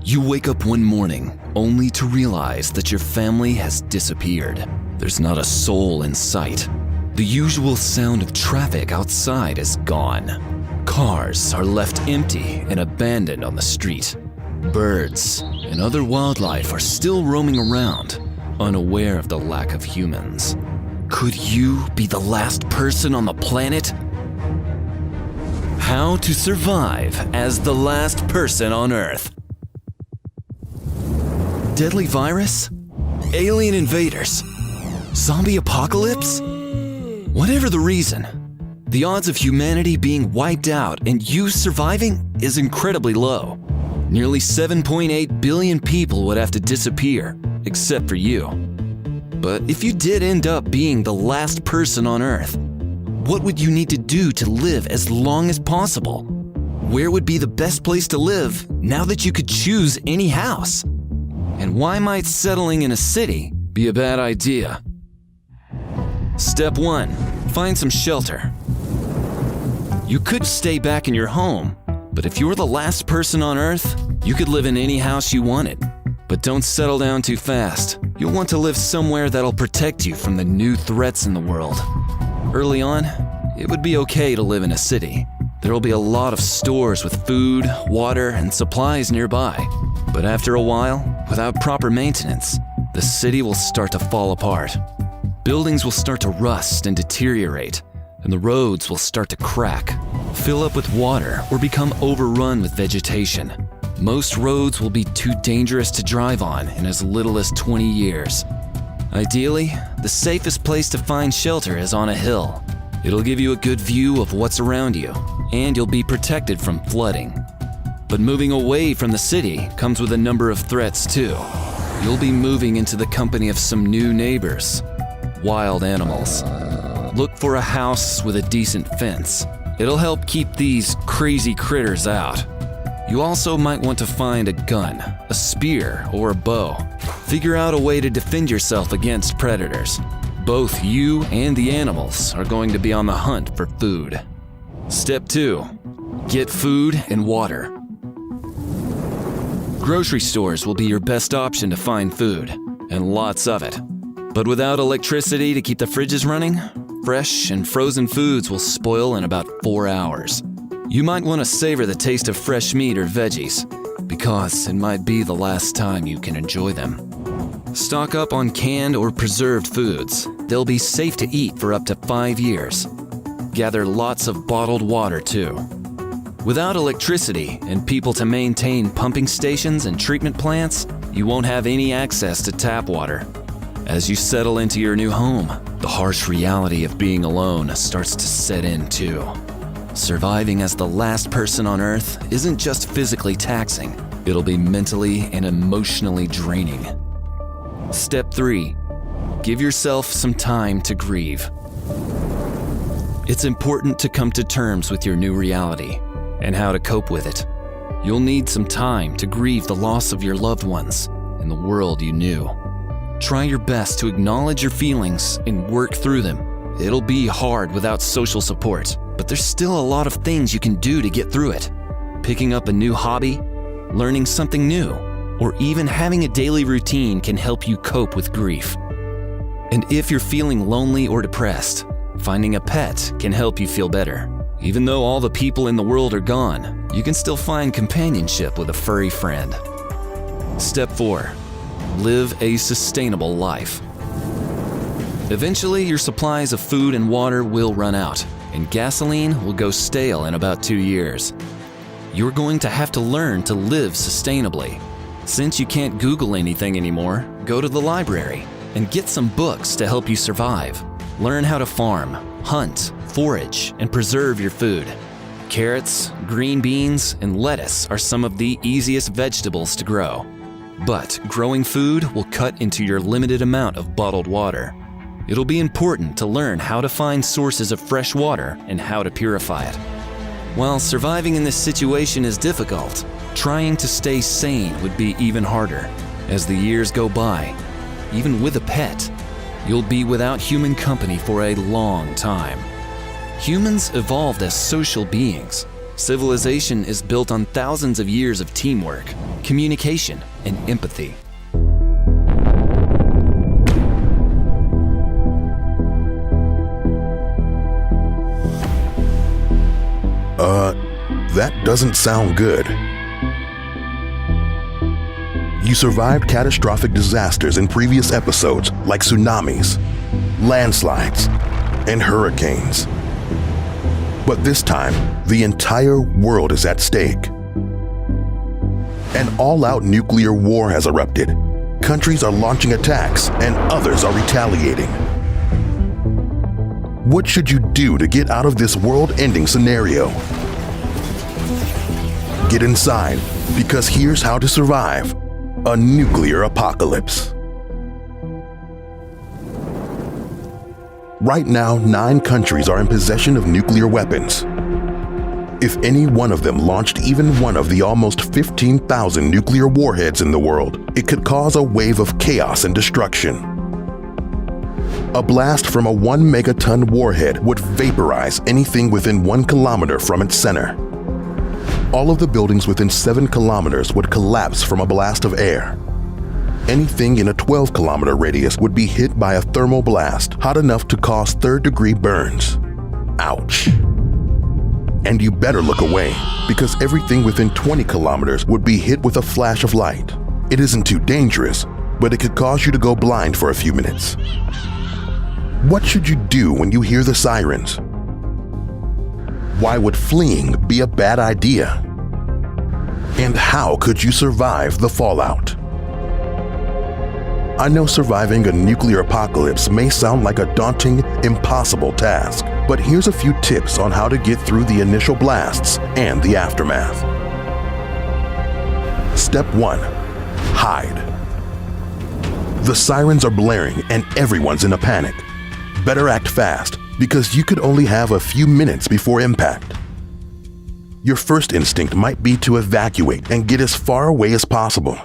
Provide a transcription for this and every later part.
You wake up one morning only to realize that your family has disappeared. There's not a soul in sight. The usual sound of traffic outside is gone. Cars are left empty and abandoned on the street. Birds and other wildlife are still roaming around, unaware of the lack of humans. Could you be the last person on the planet? How to survive as the last person on Earth. Deadly virus? Alien invaders? Zombie apocalypse? Whatever the reason, the odds of humanity being wiped out and you surviving is incredibly low. Nearly 7.8 billion people would have to disappear, except for you. But if you did end up being the last person on Earth, what would you need to do to live as long as possible? Where would be the best place to live now that you could choose any house? And why might settling in a city be a bad idea? Step 1. Find some shelter. You could stay back in your home, but if you're the last person on Earth, you could live in any house you wanted. But don't settle down too fast. You'll want to live somewhere that'll protect you from the new threats in the world. Early on, it would be okay to live in a city. There'll be a lot of stores with food, water, and supplies nearby. But after a while, without proper maintenance, the city will start to fall apart. Buildings will start to rust and deteriorate, and the roads will start to crack, fill up with water, or become overrun with vegetation. Most roads will be too dangerous to drive on in as little as 20 years. Ideally, the safest place to find shelter is on a hill. It'll give you a good view of what's around you, and you'll be protected from flooding. But moving away from the city comes with a number of threats too. You'll be moving into the company of some new neighbors, wild animals. Look for a house with a decent fence. It'll help keep these crazy critters out. You also might want to find a gun, a spear, or a bow. Figure out a way to defend yourself against predators. Both you and the animals are going to be on the hunt for food. Step 2. Get food and water. Grocery stores will be your best option to find food, and lots of it. But without electricity to keep the fridges running, fresh and frozen foods will spoil in about 4 hours. You might want to savor the taste of fresh meat or veggies, because it might be the last time you can enjoy them. Stock up on canned or preserved foods. They'll be safe to eat for up to 5 years. Gather lots of bottled water too. Without electricity and people to maintain pumping stations and treatment plants, you won't have any access to tap water. As you settle into your new home, the harsh reality of being alone starts to set in too. Surviving as the last person on Earth isn't just physically taxing, it'll be mentally and emotionally draining. Step 3. Give yourself some time to grieve. It's important to come to terms with your new reality and how to cope with it. You'll need some time to grieve the loss of your loved ones and the world you knew. Try your best to acknowledge your feelings and work through them. It'll be hard without social support, but there's still a lot of things you can do to get through it. Picking up a new hobby, learning something new, or even having a daily routine can help you cope with grief. And if you're feeling lonely or depressed, finding a pet can help you feel better. Even though all the people in the world are gone, you can still find companionship with a furry friend. Step 4. Live a sustainable life. Eventually, your supplies of food and water will run out, and gasoline will go stale in about 2 years. You're going to have to learn to live sustainably. Since you can't Google anything anymore, go to the library and get some books to help you survive. Learn how to farm, hunt, forage, and preserve your food. Carrots, green beans, and lettuce are some of the easiest vegetables to grow. But growing food will cut into your limited amount of bottled water. It'll be important to learn how to find sources of fresh water and how to purify it. While surviving in this situation is difficult, trying to stay sane would be even harder. As the years go by, even with a pet, you'll be without human company for a long time. Humans evolved as social beings, Civilization is built on thousands of years of teamwork, communication, and empathy. That doesn't sound good. You survived catastrophic disasters in previous episodes like tsunamis, landslides, and hurricanes. But this time, the entire world is at stake. An all-out nuclear war has erupted. Countries are launching attacks and others are retaliating. What should you do to get out of this world-ending scenario? Get inside, because here's how to survive a nuclear apocalypse. Right now, 9 countries are in possession of nuclear weapons. If any one of them launched even one of the almost 15,000 nuclear warheads in the world, it could cause a wave of chaos and destruction. A blast from a 1 megaton warhead would vaporize anything within 1 kilometer from its center. All of the buildings within 7 kilometers would collapse from a blast of air. Anything in a 12-kilometer radius would be hit by a thermal blast hot enough to cause third-degree burns. Ouch. And you better look away, because everything within 20 kilometers would be hit with a flash of light. It isn't too dangerous, but it could cause you to go blind for a few minutes. What should you do when you hear the sirens? Why would fleeing be a bad idea? And how could you survive the fallout? I know surviving a nuclear apocalypse may sound like a daunting, impossible task, but here's a few tips on how to get through the initial blasts and the aftermath. Step 1. Hide. The sirens are blaring and everyone's in a panic. Better act fast, because you could only have a few minutes before impact. Your first instinct might be to evacuate and get as far away as possible.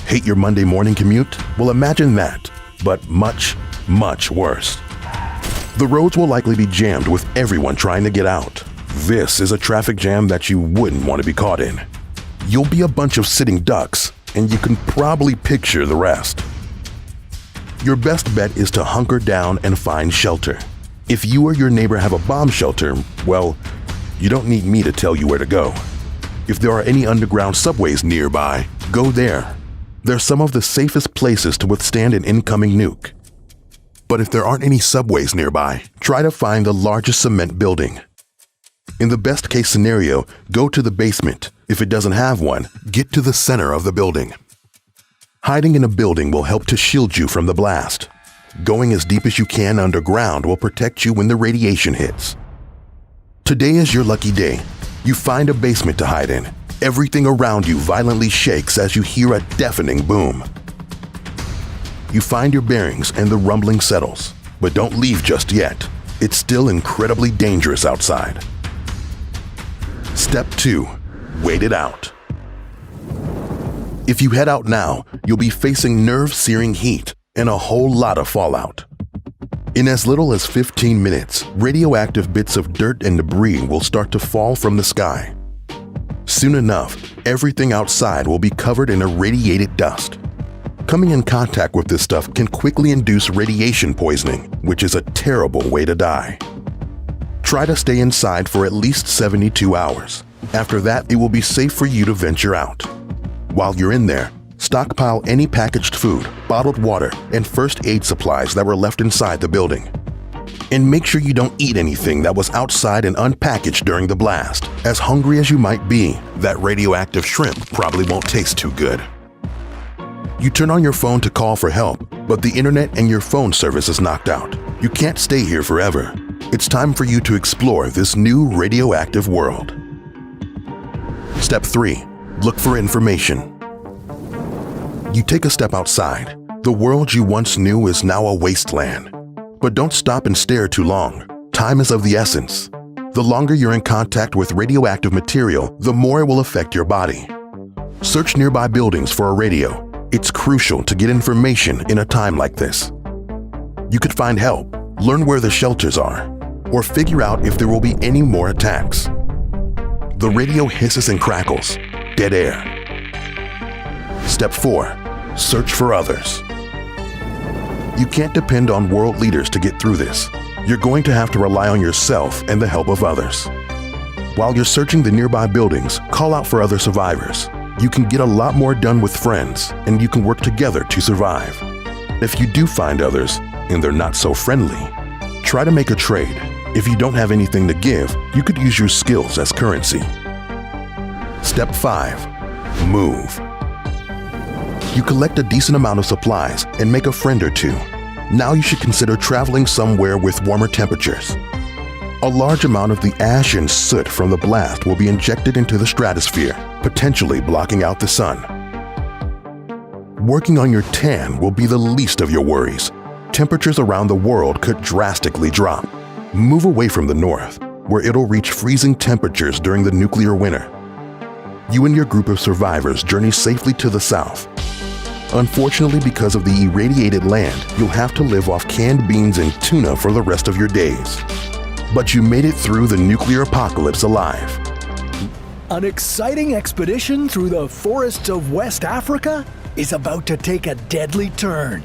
Hate your Monday morning commute? Well, imagine that, but much, much worse. The roads will likely be jammed with everyone trying to get out. This is a traffic jam that you wouldn't want to be caught in. You'll be a bunch of sitting ducks, and you can probably picture the rest. Your best bet is to hunker down and find shelter. If you or your neighbor have a bomb shelter, well, you don't need me to tell you where to go. If there are any underground subways nearby, go there. They're some of the safest places to withstand an incoming nuke. But if there aren't any subways nearby, try to find the largest cement building. In the best case scenario, go to the basement. If it doesn't have one, get to the center of the building. Hiding in a building will help to shield you from the blast. Going as deep as you can underground will protect you when the radiation hits. Today is your lucky day. You find a basement to hide in. Everything around you violently shakes as you hear a deafening boom. You find your bearings and the rumbling settles, but don't leave just yet. It's still incredibly dangerous outside. Step 2. Wait it out. If you head out now, you'll be facing nerve-searing heat and a whole lot of fallout. In as little as 15 minutes, radioactive bits of dirt and debris will start to fall from the sky. Soon enough, everything outside will be covered in irradiated dust. Coming in contact with this stuff can quickly induce radiation poisoning, which is a terrible way to die. Try to stay inside for at least 72 hours. After that, it will be safe for you to venture out. While you're in there, stockpile any packaged food, bottled water, and first aid supplies that were left inside the building. And make sure you don't eat anything that was outside and unpackaged during the blast. As hungry as you might be, that radioactive shrimp probably won't taste too good. You turn on your phone to call for help, but the internet and your phone service is knocked out. You can't stay here forever. It's time for you to explore this new radioactive world. Step 3. Look for information. You take a step outside. The world you once knew is now a wasteland. But don't stop and stare too long. Time is of the essence. The longer you're in contact with radioactive material, the more it will affect your body. Search nearby buildings for a radio. It's crucial to get information in a time like this. You could find help, learn where the shelters are, or figure out if there will be any more attacks. The radio hisses and crackles. Dead air. Step 4. Search for others. You can't depend on world leaders to get through this. You're going to have to rely on yourself and the help of others. While you're searching the nearby buildings, call out for other survivors. You can get a lot more done with friends, and you can work together to survive. If you do find others, and they're not so friendly, try to make a trade. If you don't have anything to give, you could use your skills as currency. Step 5. Move. You collect a decent amount of supplies and make a friend or two. Now you should consider traveling somewhere with warmer temperatures. A large amount of the ash and soot from the blast will be injected into the stratosphere, potentially blocking out the sun. Working on your tan will be the least of your worries. Temperatures around the world could drastically drop. Move away from the north, where it'll reach freezing temperatures during the nuclear winter. You and your group of survivors journey safely to the south. Unfortunately, because of the irradiated land, you'll have to live off canned beans and tuna for the rest of your days. But you made it through the nuclear apocalypse alive. An exciting expedition through the forests of West Africa is about to take a deadly turn.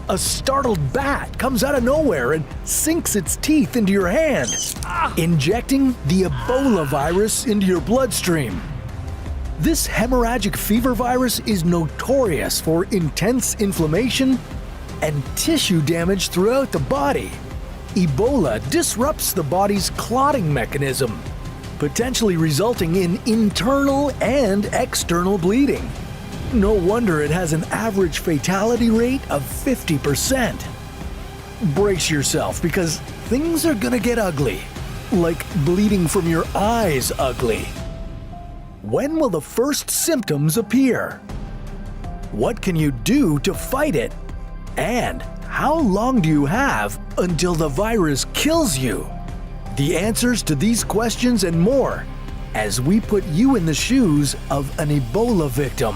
A startled bat comes out of nowhere and sinks its teeth into your hand, injecting the Ebola virus into your bloodstream. This hemorrhagic fever virus is notorious for intense inflammation and tissue damage throughout the body. Ebola disrupts the body's clotting mechanism, potentially resulting in internal and external bleeding. No wonder it has an average fatality rate of 50%. Brace yourself, because things are gonna get ugly, like bleeding from your eyes ugly. When will the first symptoms appear? What can you do to fight it? And how long do you have until the virus kills you? The answers to these questions and more as we put you in the shoes of an Ebola victim.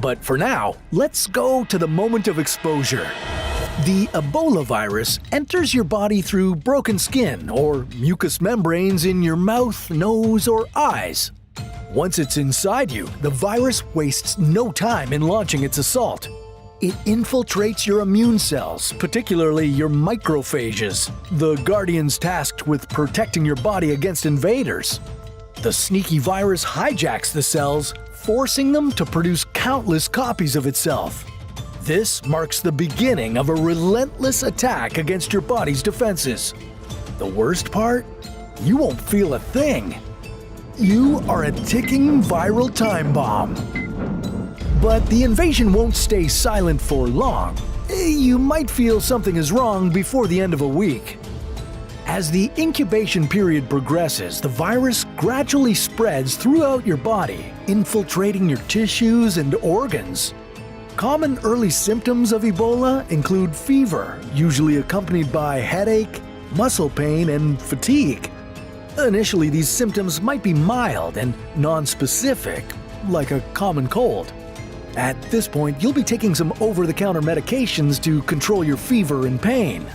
But for now, let's go to the moment of exposure. The Ebola virus enters your body through broken skin or mucous membranes in your mouth, nose, or eyes. Once it's inside you, the virus wastes no time in launching its assault. It infiltrates your immune cells, particularly your macrophages, the guardians tasked with protecting your body against invaders. The sneaky virus hijacks the cells, forcing them to produce countless copies of itself. This marks the beginning of a relentless attack against your body's defenses. The worst part? You won't feel a thing. You are a ticking viral time bomb. But the invasion won't stay silent for long. You might feel something is wrong before the end of a week. As the incubation period progresses, the virus gradually spreads throughout your body, infiltrating your tissues and organs. Common early symptoms of Ebola include fever, usually accompanied by headache, muscle pain, and fatigue. Initially, these symptoms might be mild and non-specific, like a common cold. At this point, you'll be taking some over-the-counter medications to control your fever and pain.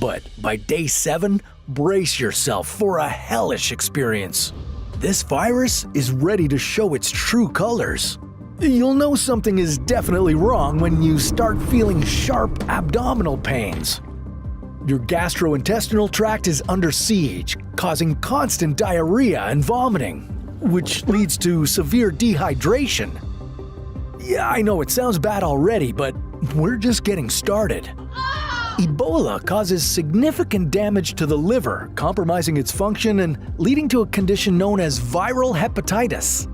But by day 7, brace yourself for a hellish experience. This virus is ready to show its true colors. You'll know something is definitely wrong when you start feeling sharp abdominal pains. Your gastrointestinal tract is under siege, causing constant diarrhea and vomiting, which leads to severe dehydration. Yeah, I know it sounds bad already, but we're just getting started. Ebola causes significant damage to the liver, compromising its function and leading to a condition known as viral hepatitis.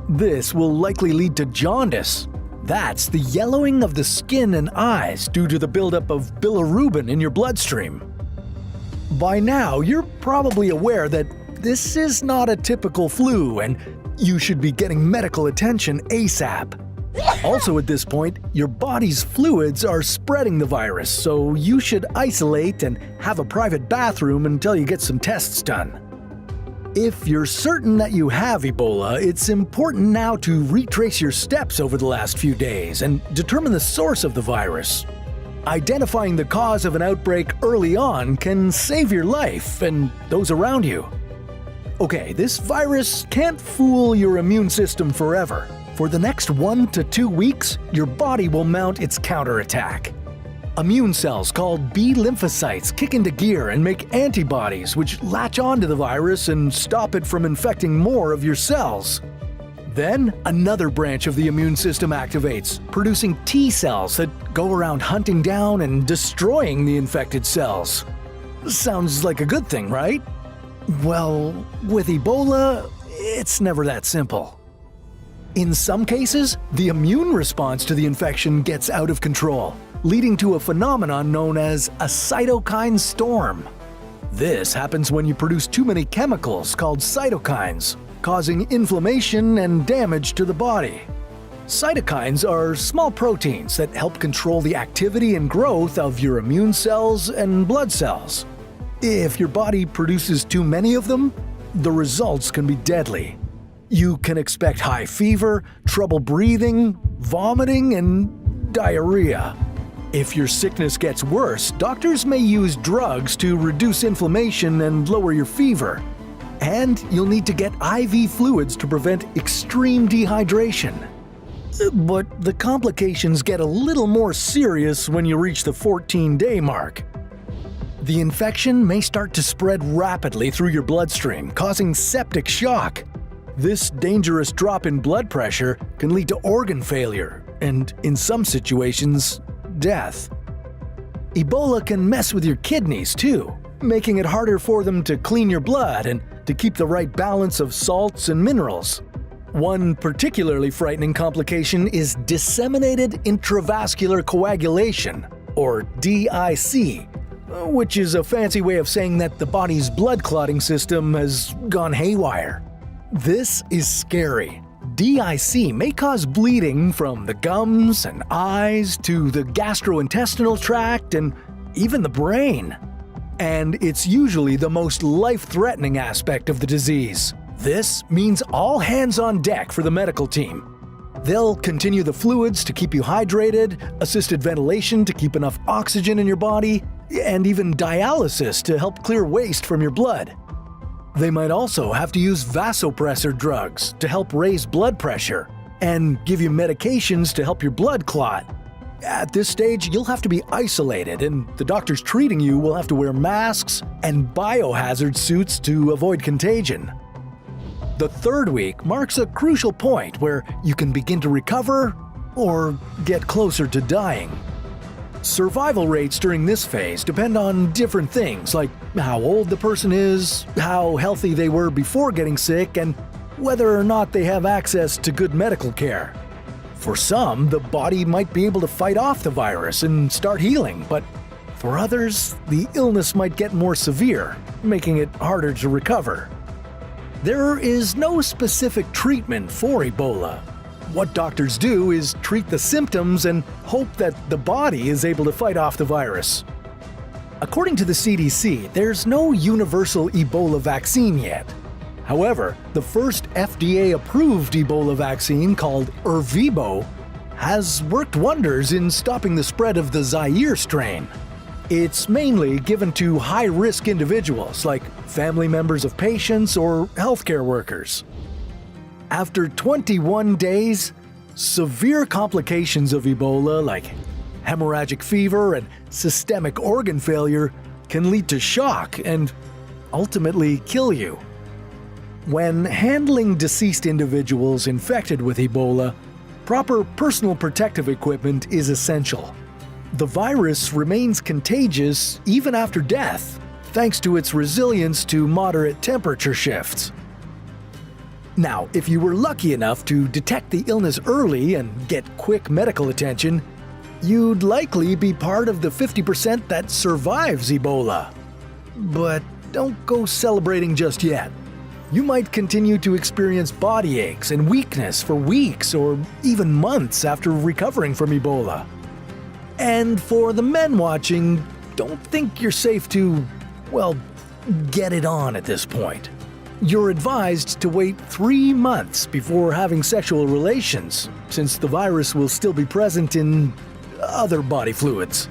This will likely lead to jaundice. That's the yellowing of the skin and eyes due to the buildup of bilirubin in your bloodstream. By now, you're probably aware that this is not a typical flu and you should be getting medical attention ASAP. Also at this point, your body's fluids are spreading the virus, so you should isolate and have a private bathroom until you get some tests done. If you're certain that you have Ebola, it's important now to retrace your steps over the last few days and determine the source of the virus. Identifying the cause of an outbreak early on can save your life and those around you. Okay, this virus can't fool your immune system forever. For the next 1 to 2 weeks, your body will mount its counterattack. Immune cells called B lymphocytes kick into gear and make antibodies which latch onto the virus and stop it from infecting more of your cells. Then, another branch of the immune system activates, producing T cells that go around hunting down and destroying the infected cells. Sounds like a good thing, right? Well, with Ebola, it's never that simple. In some cases, the immune response to the infection gets out of control, leading to a phenomenon known as a cytokine storm. This happens when you produce too many chemicals called cytokines, causing inflammation and damage to the body. Cytokines are small proteins that help control the activity and growth of your immune cells and blood cells. If your body produces too many of them, the results can be deadly. You can expect high fever, trouble breathing, vomiting, and diarrhea. If your sickness gets worse, doctors may use drugs to reduce inflammation and lower your fever. And you'll need to get IV fluids to prevent extreme dehydration. But the complications get a little more serious when you reach the 14-day mark. The infection may start to spread rapidly through your bloodstream, causing septic shock. This dangerous drop in blood pressure can lead to organ failure and, in some situations, death. Ebola can mess with your kidneys too, making it harder for them to clean your blood and to keep the right balance of salts and minerals. One particularly frightening complication is disseminated intravascular coagulation, or DIC, which is a fancy way of saying that the body's blood clotting system has gone haywire. This is scary. DIC may cause bleeding from the gums and eyes to the gastrointestinal tract and even the brain. And it's usually the most life-threatening aspect of the disease. This means all hands on deck for the medical team. They'll continue the fluids to keep you hydrated, assisted ventilation to keep enough oxygen in your body, and even dialysis to help clear waste from your blood. They might also have to use vasopressor drugs to help raise blood pressure and give you medications to help your blood clot. At this stage, you'll have to be isolated, and the doctors treating you will have to wear masks and biohazard suits to avoid contagion. The third week marks a crucial point where you can begin to recover or get closer to dying. Survival rates during this phase depend on different things like how old the person is, how healthy they were before getting sick, and whether or not they have access to good medical care. For some, the body might be able to fight off the virus and start healing, but for others, the illness might get more severe, making it harder to recover. There is no specific treatment for Ebola. What doctors do is treat the symptoms and hope that the body is able to fight off the virus. According to the CDC, there's no universal Ebola vaccine yet. However, the first FDA-approved Ebola vaccine, called Ervebo, has worked wonders in stopping the spread of the Zaire strain. It's mainly given to high-risk individuals like family members of patients or healthcare workers. After 21 days, severe complications of Ebola like hemorrhagic fever and systemic organ failure can lead to shock and ultimately kill you. When handling deceased individuals infected with Ebola, proper personal protective equipment is essential. The virus remains contagious even after death, thanks to its resilience to moderate temperature shifts. Now, if you were lucky enough to detect the illness early and get quick medical attention, you'd likely be part of the 50% that survives Ebola. But don't go celebrating just yet. You might continue to experience body aches and weakness for weeks or even months after recovering from Ebola. And for the men watching, don't think you're safe to, well, get it on at this point. You're advised to wait 3 months before having sexual relations, since the virus will still be present in other body fluids.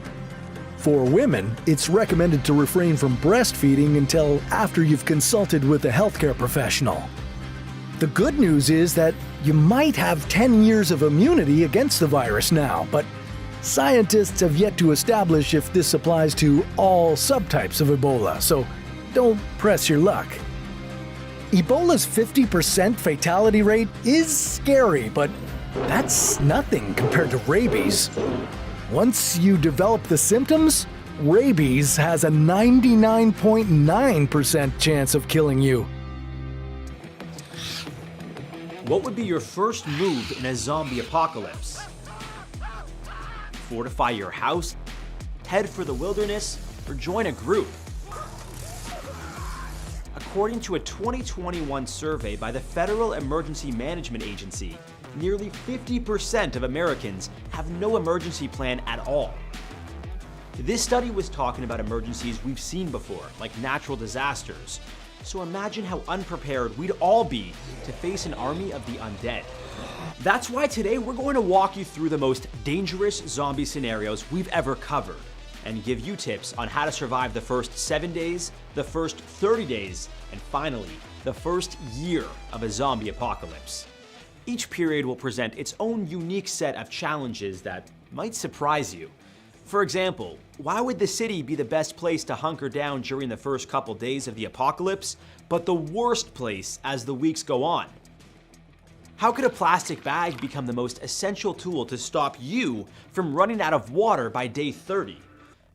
For women, it's recommended to refrain from breastfeeding until after you've consulted with a healthcare professional. The good news is that you might have 10 years of immunity against the virus now, but scientists have yet to establish if this applies to all subtypes of Ebola, so don't press your luck. Ebola's 50% fatality rate is scary, but that's nothing compared to rabies. Once you develop the symptoms, rabies has a 99.9% chance of killing you. What would be your first move in a zombie apocalypse? Fortify your house, head for the wilderness, or join a group? According to a 2021 survey by the Federal Emergency Management Agency, nearly 50% of Americans have no emergency plan at all. This study was talking about emergencies we've seen before, like natural disasters. So imagine how unprepared we'd all be to face an army of the undead. That's why today we're going to walk you through the most dangerous zombie scenarios we've ever covered and give you tips on how to survive the first 7 days, the first 30 days, and finally, the first year of a zombie apocalypse. Each period will present its own unique set of challenges that might surprise you. For example, why would the city be the best place to hunker down during the first couple days of the apocalypse, but the worst place as the weeks go on? How could a plastic bag become the most essential tool to stop you from running out of water by day 30?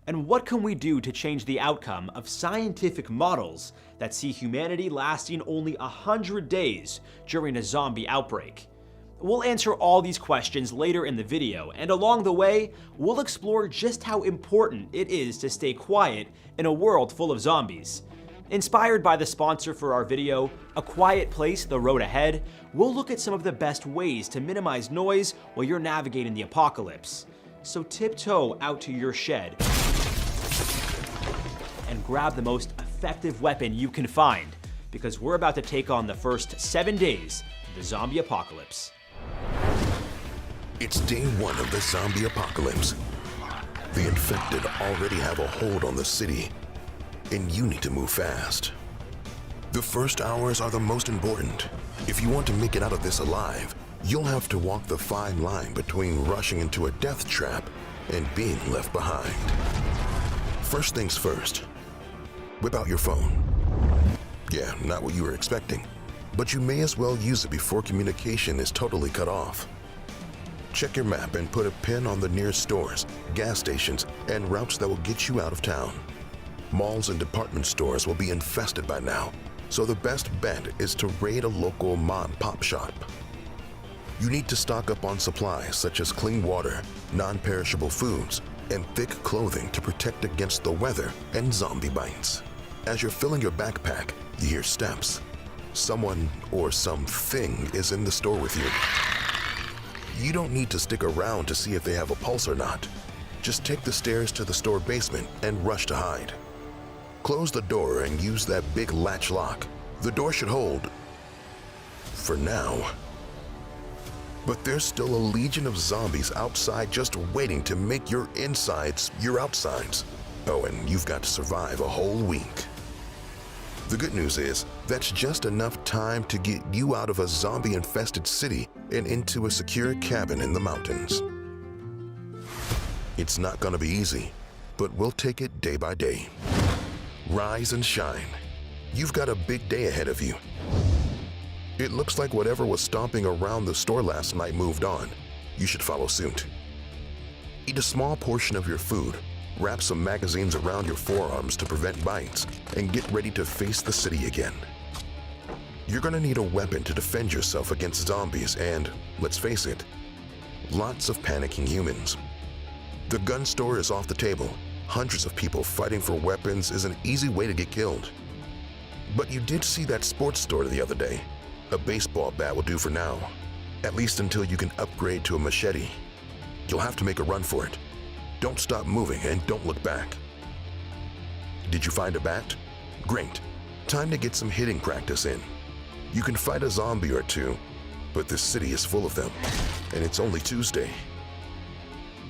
And what can we do to change the outcome of scientific models that see humanity lasting only 100 days during a zombie outbreak? We'll answer all these questions later in the video, and along the way, we'll explore just how important it is to stay quiet in a world full of zombies. Inspired by the sponsor for our video, A Quiet Place: The Road Ahead, we'll look at some of the best ways to minimize noise while you're navigating the apocalypse. So tiptoe out to your shed and grab the most effective weapon you can find, because we're about to take on the first 7 days of the zombie apocalypse. It's day one of the zombie apocalypse. The infected already have a hold on the city, and you need to move fast. The first hours are the most important. If you want to make it out of this alive, you'll have to walk the fine line between rushing into a death trap and being left behind. First things first, whip out your phone. Yeah, not what you were expecting, but you may as well use it before communication is totally cut off. Check your map and put a pin on the nearest stores, gas stations, and routes that will get you out of town. Malls and department stores will be infested by now, so the best bet is to raid a local mom-pop shop. You need to stock up on supplies such as clean water, non-perishable foods, and thick clothing to protect against the weather and zombie bites. As you're filling your backpack, you hear steps. Someone or something is in the store with you. You don't need to stick around to see if they have a pulse or not. Just take the stairs to the store basement and rush to hide. Close the door and use that big latch lock. The door should hold, for now. But there's still a legion of zombies outside just waiting to make your insides your outsides. Oh, and you've got to survive a whole week. The good news is, that's just enough time to get you out of a zombie-infested city and into a secure cabin in the mountains. It's not gonna be easy, but we'll take it day by day. Rise and shine. You've got a big day ahead of you. It looks like whatever was stomping around the store last night moved on. You should follow suit. Eat a small portion of your food, wrap some magazines around your forearms to prevent bites, and get ready to face the city again. You're gonna need a weapon to defend yourself against zombies and, let's face it, lots of panicking humans. The gun store is off the table. Hundreds of people fighting for weapons is an easy way to get killed. But you did see that sports store the other day. A baseball bat will do for now, at least until you can upgrade to a machete. You'll have to make a run for it. Don't stop moving and don't look back. Did you find a bat? Great. Time to get some hitting practice in. You can fight a zombie or two, but this city is full of them, and it's only Tuesday.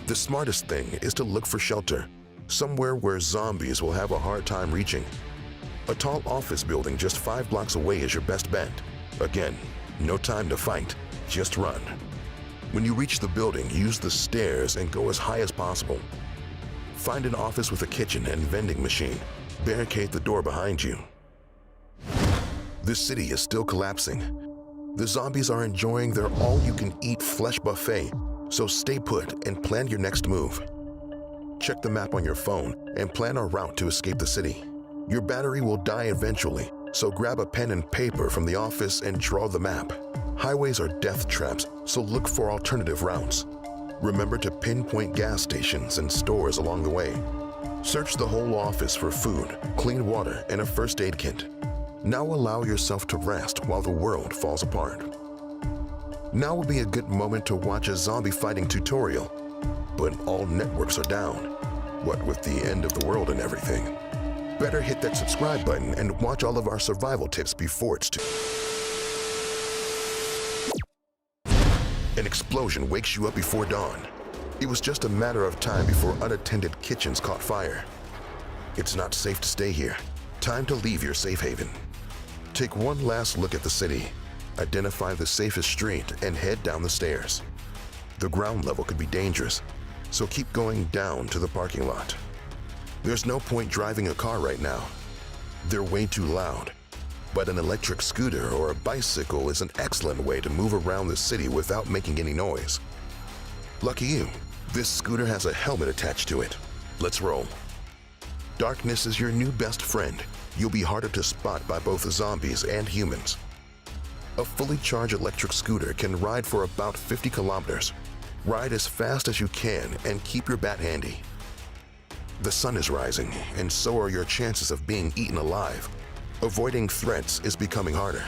The smartest thing is to look for shelter. somewhere where zombies will have a hard time reaching. A tall office building just 5 blocks away is your best bet. Again, no time to fight, just run. When you reach the building, use the stairs and go as high as possible. Find an office with a kitchen and vending machine. Barricade the door behind you. This city is still collapsing. The zombies are enjoying their all-you-can-eat flesh buffet, so stay put and plan your next move. Check the map on your phone and plan a route to escape the city. Your battery will die eventually, so grab a pen and paper from the office and draw the map. Highways are death traps, so look for alternative routes. Remember to pinpoint gas stations and stores along the way. Search the whole office for food, clean water, and a first aid kit. Now allow yourself to rest while the world falls apart. Now would be a good moment to watch a zombie fighting tutorial, but all networks are down. What with the end of the world and everything. Better hit that subscribe button and watch all of our survival tips before it's too. An explosion wakes you up before dawn. It was just a matter of time before unattended kitchens caught fire. It's not safe to stay here. Time to leave your safe haven. Take one last look at the city, identify the safest street, and head down the stairs. The ground level could be dangerous, so keep going down to the parking lot. There's no point driving a car right now. They're way too loud. But an electric scooter or a bicycle is an excellent way to move around the city without making any noise. Lucky you, this scooter has a helmet attached to it. Let's roll. Darkness is your new best friend. You'll be harder to spot by both zombies and humans. A fully charged electric scooter can ride for about 50 kilometers. Ride as fast as you can and keep your bat handy. The sun is rising, and so are your chances of being eaten alive. Avoiding threats is becoming harder.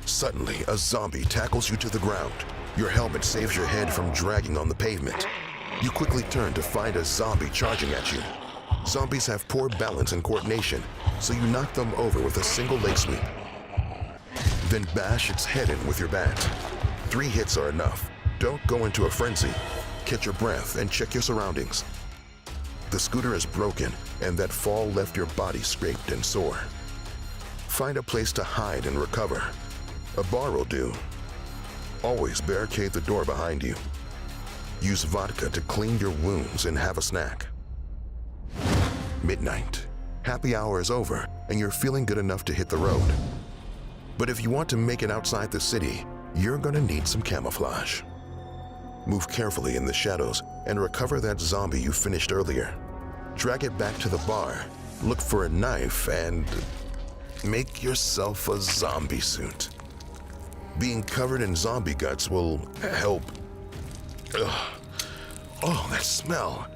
Suddenly, a zombie tackles you to the ground. Your helmet saves your head from dragging on the pavement. You quickly turn to find a zombie charging at you. Zombies have poor balance and coordination, so you knock them over with a single leg sweep. Then bash its head in with your bat. 3 hits are enough. Don't go into a frenzy. Catch your breath and check your surroundings. The scooter is broken, and that fall left your body scraped and sore. Find a place to hide and recover. A bar will do. Always barricade the door behind you. Use vodka to clean your wounds and have a snack. Midnight. Happy hour is over, and you're feeling good enough to hit the road. But if you want to make it outside the city, you're gonna need some camouflage. Move carefully in the shadows and recover that zombie you finished earlier. Drag it back to the bar, look for a knife, and make yourself a zombie suit. Being covered in zombie guts will help. Ugh. Oh, that smell.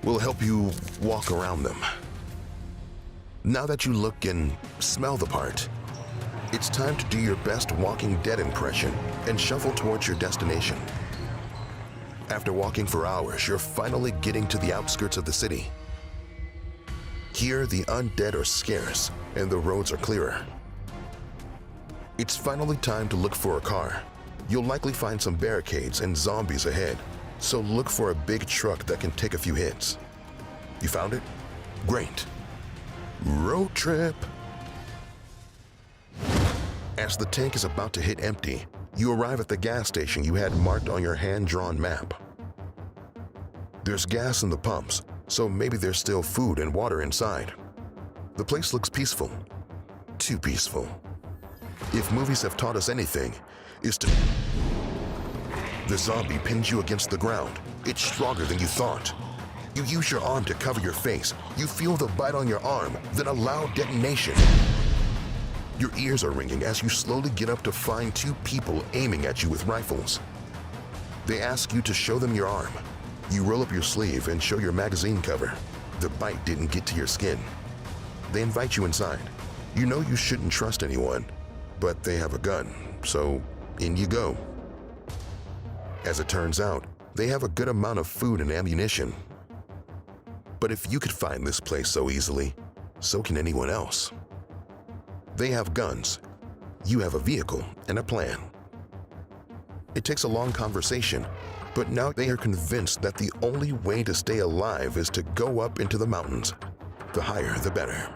Will help you walk around them. Now that you look and smell the part, it's time to do your best Walking Dead impression and shuffle towards your destination. After walking for hours, you're finally getting to the outskirts of the city. Here, the undead are scarce and the roads are clearer. It's finally time to look for a car. You'll likely find some barricades and zombies ahead, so look for a big truck that can take a few hits. You found it? Great. Road trip. As the tank is about to hit empty, you arrive at the gas station you had marked on your hand-drawn map. There's gas in the pumps, so maybe there's still food and water inside. The place looks peaceful. Too peaceful. If movies have taught us anything, it's to... The zombie pins you against the ground. It's stronger than you thought. You use your arm to cover your face. You feel the bite on your arm, then a loud detonation. Your ears are ringing as you slowly get up to find 2 people aiming at you with rifles. They ask you to show them your arm. You roll up your sleeve and show your magazine cover. The bite didn't get to your skin. They invite you inside. You know you shouldn't trust anyone, but they have a gun, so in you go. As it turns out, they have a good amount of food and ammunition. But if you could find this place so easily, so can anyone else. They have guns. You have a vehicle and a plan. It takes a long conversation, But now they are convinced that the only way to stay alive is to go up into the mountains. The higher, the better.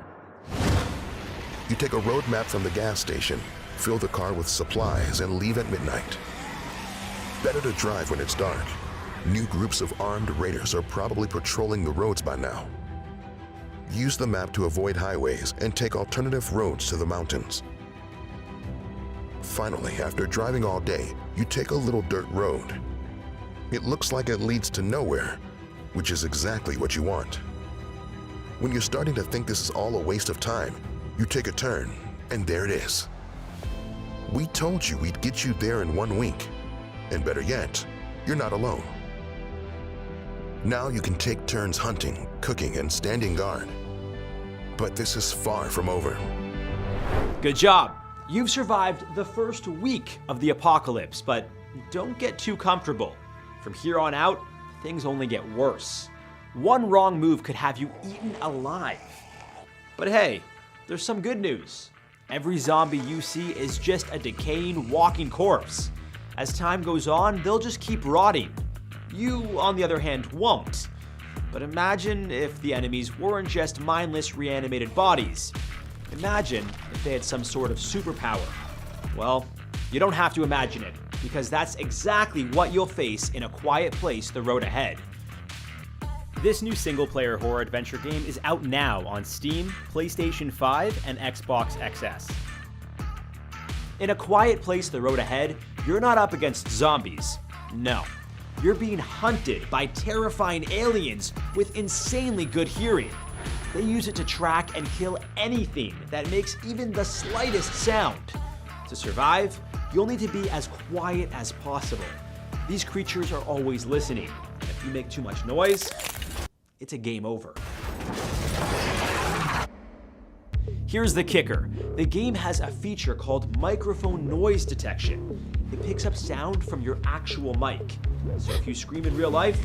You take a road map from the gas station, fill the car with supplies, and leave at midnight. Better to drive when it's dark. New groups of armed raiders are probably patrolling the roads by now. Use the map to avoid highways and take alternative roads to the mountains. Finally, after driving all day, you take a little dirt road. It looks like it leads to nowhere, which is exactly what you want. When you're starting to think this is all a waste of time, you take a turn, and there it is. We told you we'd get you there in 1 week. And better yet, you're not alone. Now you can take turns hunting, cooking, and standing guard. But this is far from over. Good job. You've survived the first week of the apocalypse, but don't get too comfortable. From here on out, things only get worse. One wrong move could have you eaten alive. But hey, there's some good news. Every zombie you see is just a decaying, walking corpse. As time goes on, they'll just keep rotting. You, on the other hand, won't. But imagine if the enemies weren't just mindless, reanimated bodies. Imagine if they had some sort of superpower. Well, you don't have to imagine it, because that's exactly what you'll face in A Quiet Place: The Road Ahead. This new single-player horror adventure game is out now on Steam, PlayStation 5, and Xbox XS. In A Quiet Place: The Road Ahead, you're not up against zombies. No. You're being hunted by terrifying aliens with insanely good hearing. They use it to track and kill anything that makes even the slightest sound. To survive, you'll need to be as quiet as possible. These creatures are always listening, and if you make too much noise, it's a game over. Here's the kicker. The game has a feature called microphone noise detection. It picks up sound from your actual mic. So if you scream in real life,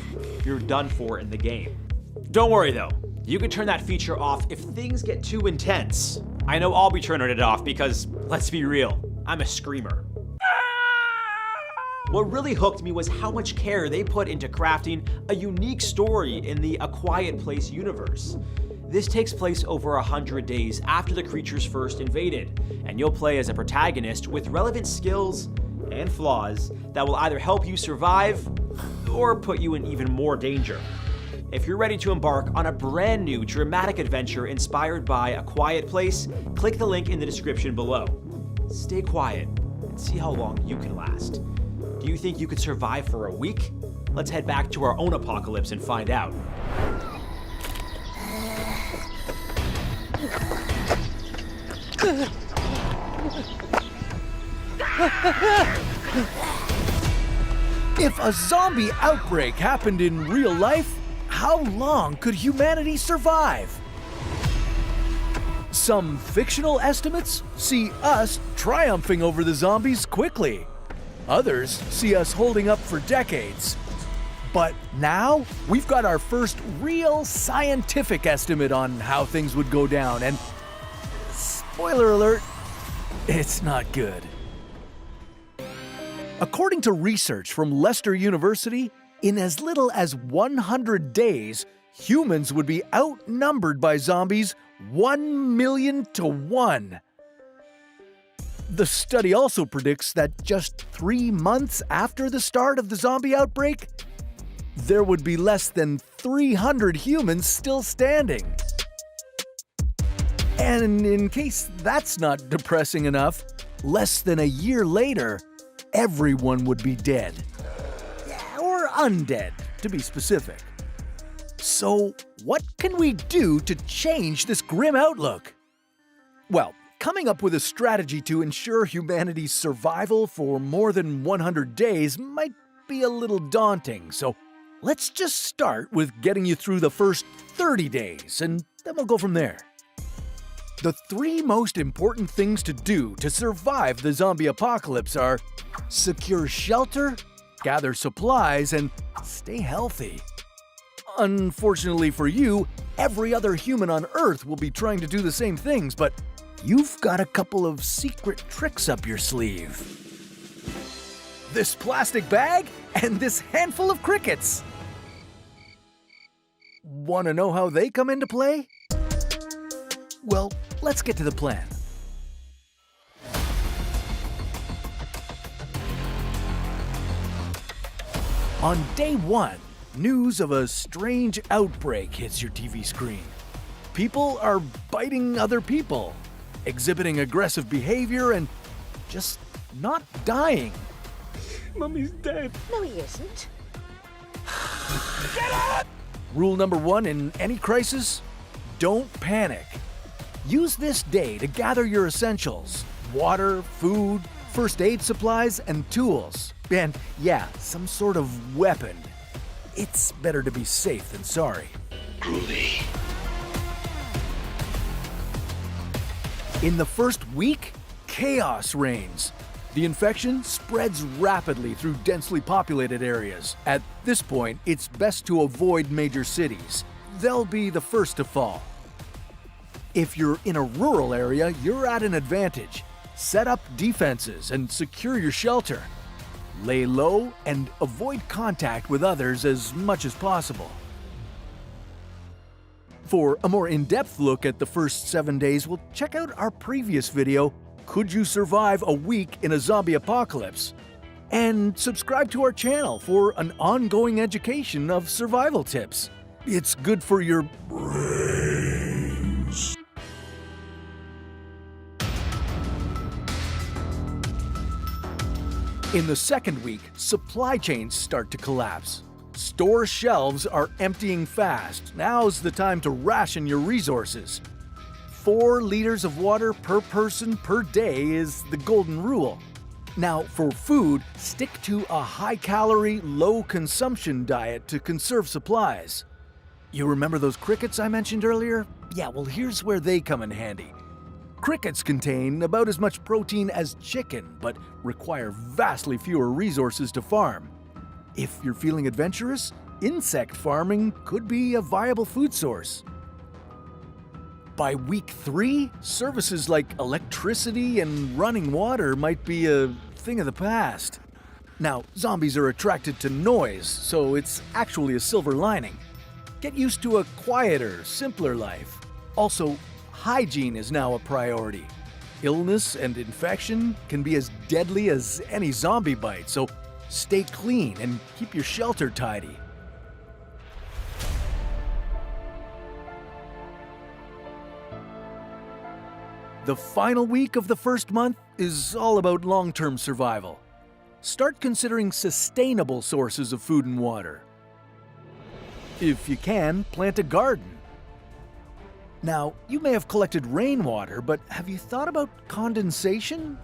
you're done for in the game. Don't worry though, you can turn that feature off if things get too intense. I know I'll be turning it off because, let's be real, I'm a screamer. What really hooked me was how much care they put into crafting a unique story in the A Quiet Place universe. This takes place over 100 days after the creatures first invaded, and you'll play as a protagonist with relevant skills and flaws that will either help you survive or put you in even more danger. If you're ready to embark on a brand new dramatic adventure inspired by A Quiet Place, click the link in the description below. Stay quiet and see how long you can last. Do you think you could survive for a week? Let's head back to our own apocalypse and find out. If a zombie outbreak happened in real life, how long could humanity survive? Some fictional estimates see us triumphing over the zombies quickly. Others see us holding up for decades. But now, we've got our first real scientific estimate on how things would go down, and spoiler alert, it's not good. According to research from Leicester University, in as little as 100 days, humans would be outnumbered by zombies 1 million to 1. The study also predicts that just 3 months after the start of the zombie outbreak, there would be less than 300 humans still standing. And in case that's not depressing enough, less than a year later, everyone would be dead. Or undead, to be specific. So, what can we do to change this grim outlook? Well, coming up with a strategy to ensure humanity's survival for more than 100 days might be a little daunting, so let's just start with getting you through the first 30 days, and then we'll go from there. The 3 most important things to do to survive the zombie apocalypse are secure shelter, gather supplies, and stay healthy. Unfortunately for you, every other human on Earth will be trying to do the same things, but you've got a couple of secret tricks up your sleeve. this plastic bag, and this handful of crickets. Want to know how they come into play? Well, let's get to the plan. On day 1, news of a strange outbreak hits your TV screen. People are biting other people, exhibiting aggressive behavior, and just not dying. Mummy's dead. No, he isn't. Rule number 1 in any crisis: don't panic. Use this day to gather your essentials: water, food, first aid supplies, and tools. And yeah, some sort of weapon. It's better to be safe than sorry. Groovy. In the first week, chaos reigns. The infection spreads rapidly through densely populated areas. At this point, it's best to avoid major cities. They'll be the first to fall. If you're in a rural area, you're at an advantage. Set up defenses and secure your shelter. Lay low and avoid contact with others as much as possible. For a more in-depth look at the first 7 days, we'll check out our previous video, Could You Survive a Week in a Zombie Apocalypse? And subscribe to our channel for an ongoing education of survival tips. It's good for your brains. In the second week, supply chains start to collapse. Store shelves are emptying fast. Now's the time to ration your resources. 4 liters of water per person per day is the golden rule. Now, for food, stick to a high-calorie, low-consumption diet to conserve supplies. You remember those crickets I mentioned earlier? Yeah, well, here's where they come in handy. Crickets contain about as much protein as chicken, but require vastly fewer resources to farm. If you're feeling adventurous, insect farming could be a viable food source. By week 3, services like electricity and running water might be a thing of the past. Now, zombies are attracted to noise, so it's actually a silver lining. Get used to a quieter, simpler life. Also, hygiene is now a priority. Illness and infection can be as deadly as any zombie bite, so stay clean and keep your shelter tidy. The final week of the first month is all about long-term survival. Start considering sustainable sources of food and water. If you can, plant a garden. Now, you may have collected rainwater, but have you thought about condensation?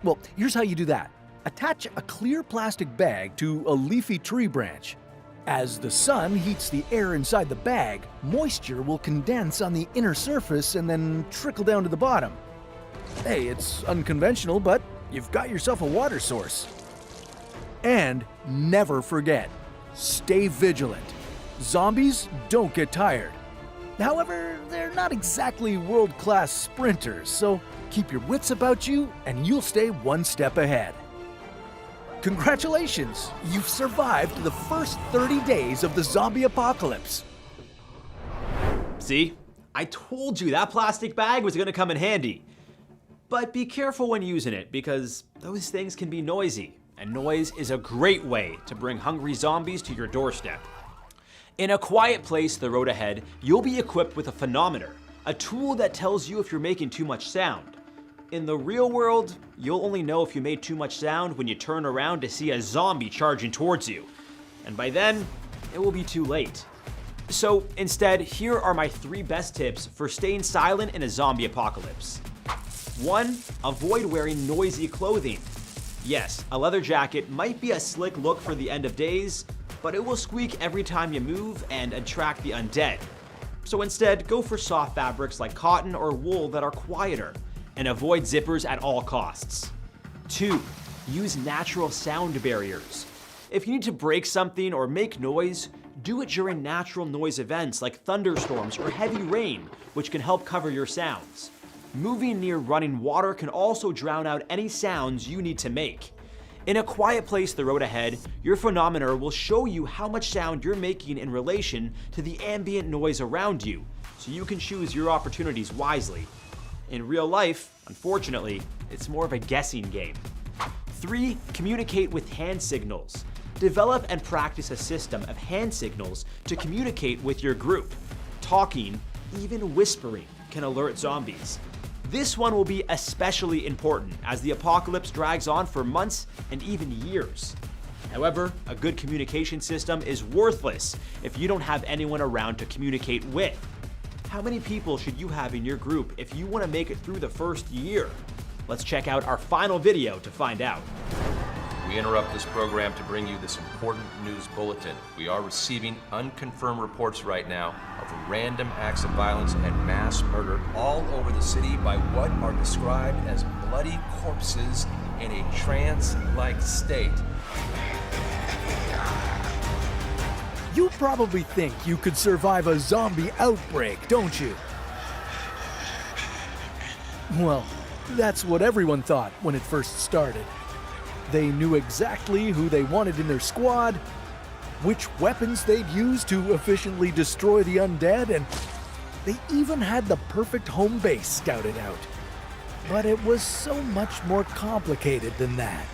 Well, here's how you do that. Attach a clear plastic bag to a leafy tree branch. As the sun heats the air inside the bag, moisture will condense on the inner surface and then trickle down to the bottom. Hey, it's unconventional, but you've got yourself a water source. And never forget, stay vigilant. Zombies don't get tired. However, they're not exactly world-class sprinters, so keep your wits about you and you'll stay one step ahead. Congratulations! You've survived the first 30 days of the zombie apocalypse. See? I told you that plastic bag was gonna come in handy. But be careful when using it, because those things can be noisy, and noise is a great way to bring hungry zombies to your doorstep. In a quiet place the road ahead, you'll be equipped with a phonometer, a tool that tells you if you're making too much sound. In the real world, you'll only know if you made too much sound when you turn around to see a zombie charging towards you. And by then, it will be too late. So instead, here are my 3 best tips for staying silent in a zombie apocalypse. 1. Avoid wearing noisy clothing. Yes, a leather jacket might be a slick look for the end of days, but it will squeak every time you move and attract the undead. So instead, go for soft fabrics like cotton or wool that are quieter, and avoid zippers at all costs. 2. Use natural sound barriers. If you need to break something or make noise, do it during natural noise events like thunderstorms or heavy rain, which can help cover your sounds. Moving near running water can also drown out any sounds you need to make. In a quiet place the road ahead, your phonometer will show you how much sound you're making in relation to the ambient noise around you, so you can choose your opportunities wisely. In real life, unfortunately, it's more of a guessing game. 3. Communicate with hand signals. Develop and practice a system of hand signals to communicate with your group. Talking, even whispering, can alert zombies. This one will be especially important as the apocalypse drags on for months and even years. However, a good communication system is worthless if you don't have anyone around to communicate with. How many people should you have in your group if you want to make it through the first year? Let's check out our final video to find out. We interrupt this program to bring you this important news bulletin. We are receiving unconfirmed reports right now of random acts of violence and mass murder all over the city by what are described as bloody corpses in a trance-like state. You probably think you could survive a zombie outbreak, don't you? Well, that's what everyone thought when it first started. They knew exactly who they wanted in their squad, which weapons they'd use to efficiently destroy the undead, and they even had the perfect home base scouted out. But it was so much more complicated than that.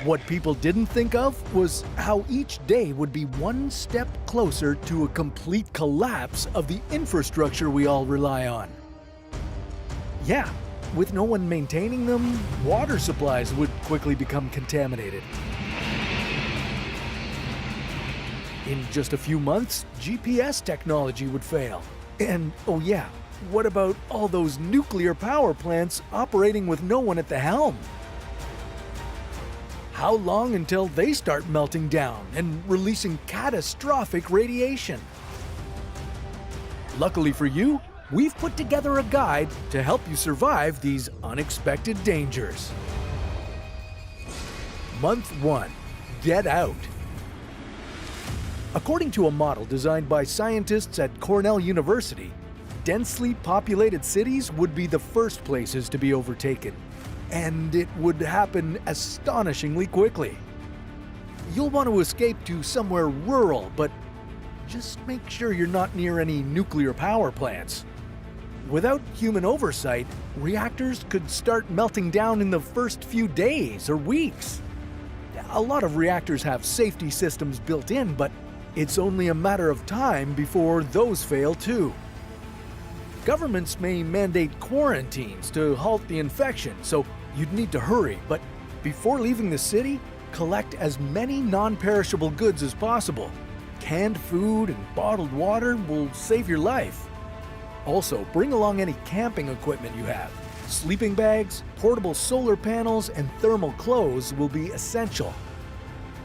What people didn't think of was how each day would be one step closer to a complete collapse of the infrastructure we all rely on. Yeah, with no one maintaining them, water supplies would quickly become contaminated. In just a few months, GPS technology would fail. And, oh yeah, what about all those nuclear power plants operating with no one at the helm? How long until they start melting down and releasing catastrophic radiation? Luckily for you, we've put together a guide to help you survive these unexpected dangers. Month 1. Get out. According to a model designed by scientists at Cornell University, densely populated cities would be the first places to be overtaken, and it would happen astonishingly quickly. You'll want to escape to somewhere rural, but just make sure you're not near any nuclear power plants. Without human oversight, reactors could start melting down in the first few days or weeks. A lot of reactors have safety systems built in, but it's only a matter of time before those fail too. Governments may mandate quarantines to halt the infection, so you'd need to hurry, but before leaving the city, collect as many non-perishable goods as possible. Canned food and bottled water will save your life. Also, bring along any camping equipment you have. Sleeping bags, portable solar panels, and thermal clothes will be essential.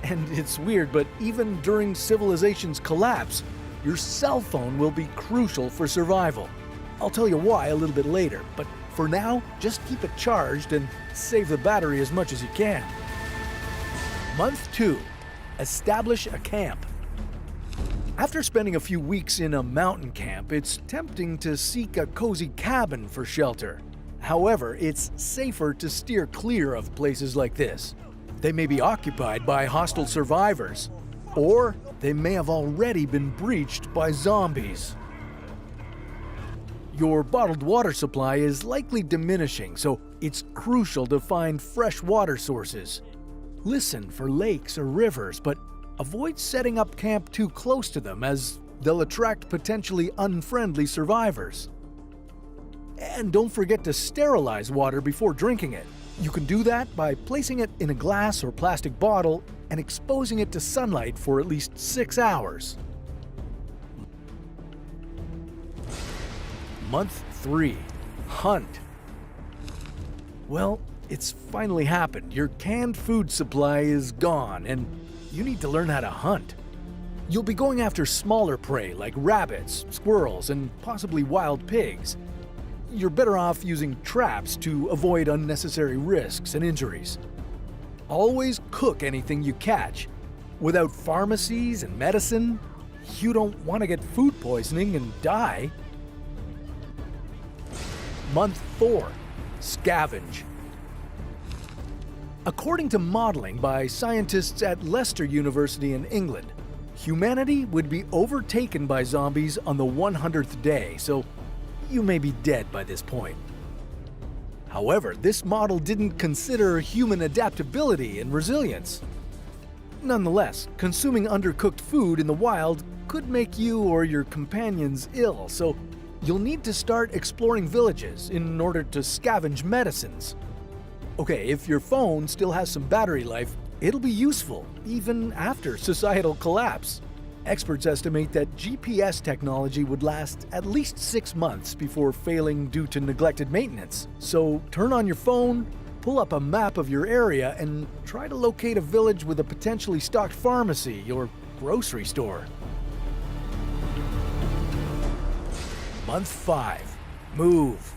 And it's weird, but even during civilization's collapse, your cell phone will be crucial for survival. I'll tell you why a little bit later, but for now, just keep it charged and save the battery as much as you can. Month 2. Establish a camp. After spending a few weeks in a mountain camp, it's tempting to seek a cozy cabin for shelter. However, it's safer to steer clear of places like this. They may be occupied by hostile survivors, or they may have already been breached by zombies. Your bottled water supply is likely diminishing, so it's crucial to find fresh water sources. Listen for lakes or rivers, but avoid setting up camp too close to them, as they'll attract potentially unfriendly survivors. And don't forget to sterilize water before drinking it. You can do that by placing it in a glass or plastic bottle and exposing it to sunlight for at least 6 hours. Month 3. Hunt. Well, it's finally happened. Your canned food supply is gone, and you need to learn how to hunt. You'll be going after smaller prey like rabbits, squirrels, and possibly wild pigs. You're better off using traps to avoid unnecessary risks and injuries. Always cook anything you catch. Without pharmacies and medicine, you don't want to get food poisoning and die. Month 4. Scavenge. According to modeling by scientists at Leicester University in England, humanity would be overtaken by zombies on the 100th day, so you may be dead by this point. However, this model didn't consider human adaptability and resilience. Nonetheless, consuming undercooked food in the wild could make you or your companions ill, so you'll need to start exploring villages in order to scavenge medicines. Okay, if your phone still has some battery life, it'll be useful even after societal collapse. Experts estimate that GPS technology would last at least 6 months before failing due to neglected maintenance. So turn on your phone, pull up a map of your area, and try to locate a village with a potentially stocked pharmacy or grocery store. Month 5. Move.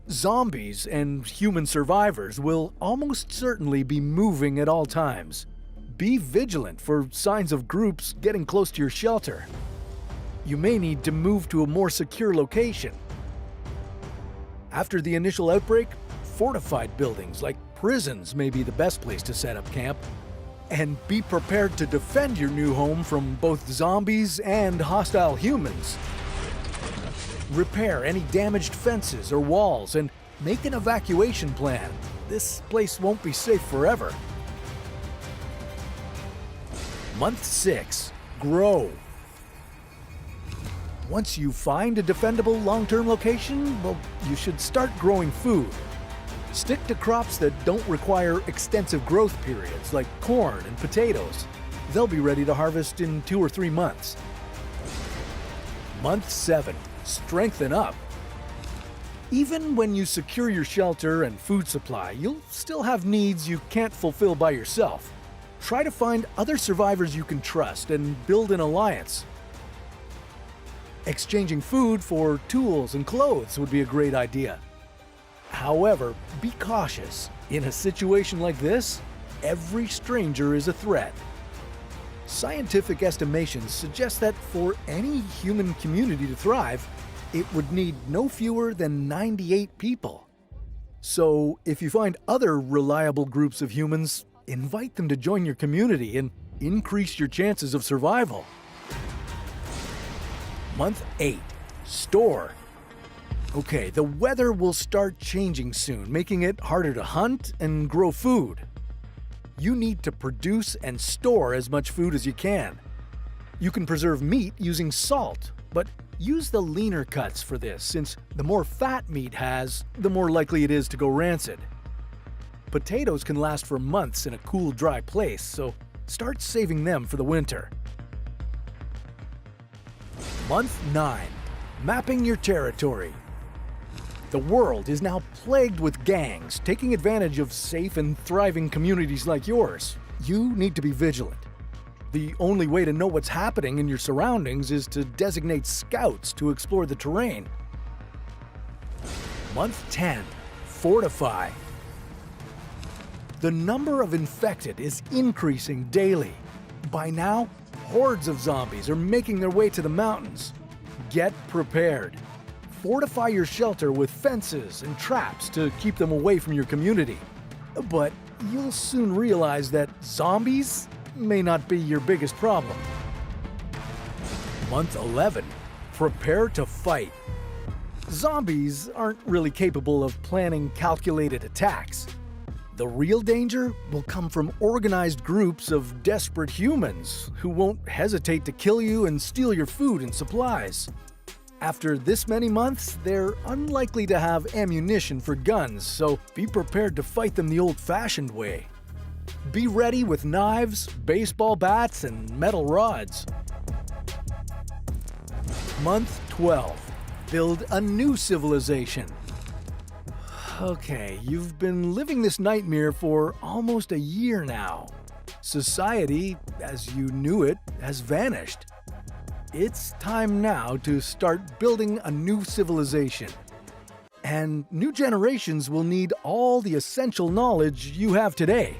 Zombies and human survivors will almost certainly be moving at all times. Be vigilant for signs of groups getting close to your shelter. You may need to move to a more secure location. After the initial outbreak, fortified buildings like prisons may be the best place to set up camp. And be prepared to defend your new home from both zombies and hostile humans. Repair any damaged fences or walls and make an evacuation plan. This place won't be safe forever. Month 6. Grow. Once you find a defendable long-term location, well, you should start growing food. Stick to crops that don't require extensive growth periods, like corn and potatoes. They'll be ready to harvest in 2 or 3 months. Month 7. Strengthen up. Even when you secure your shelter and food supply, you'll still have needs you can't fulfill by yourself. Try to find other survivors you can trust and build an alliance. Exchanging food for tools and clothes would be a great idea. However, be cautious. In a situation like this, every stranger is a threat. Scientific estimations suggest that for any human community to thrive, it would need no fewer than 98 people. So, if you find other reliable groups of humans, invite them to join your community and increase your chances of survival. Month 8. Store. Okay, the weather will start changing soon, making it harder to hunt and grow food. You need to produce and store as much food as you can. You can preserve meat using salt, but use the leaner cuts for this, since the more fat meat has, the more likely it is to go rancid. Potatoes can last for months in a cool, dry place, so start saving them for the winter. Month 9. Mapping your territory. The world is now plagued with gangs taking advantage of safe and thriving communities like yours. You need to be vigilant. The only way to know what's happening in your surroundings is to designate scouts to explore the terrain. Month 10. Fortify. The number of infected is increasing daily. By now, hordes of zombies are making their way to the mountains. Get prepared. Fortify your shelter with fences and traps to keep them away from your community. But you'll soon realize that zombies may not be your biggest problem. Month 11. Prepare to fight. Zombies aren't really capable of planning calculated attacks. The real danger will come from organized groups of desperate humans who won't hesitate to kill you and steal your food and supplies. After this many months, they're unlikely to have ammunition for guns, so be prepared to fight them the old-fashioned way. Be ready with knives, baseball bats, and metal rods. Month 12. Build a new civilization. Okay, you've been living this nightmare for almost a year now. Society, as you knew it, has vanished. It's time now to start building a new civilization. And new generations will need all the essential knowledge you have today.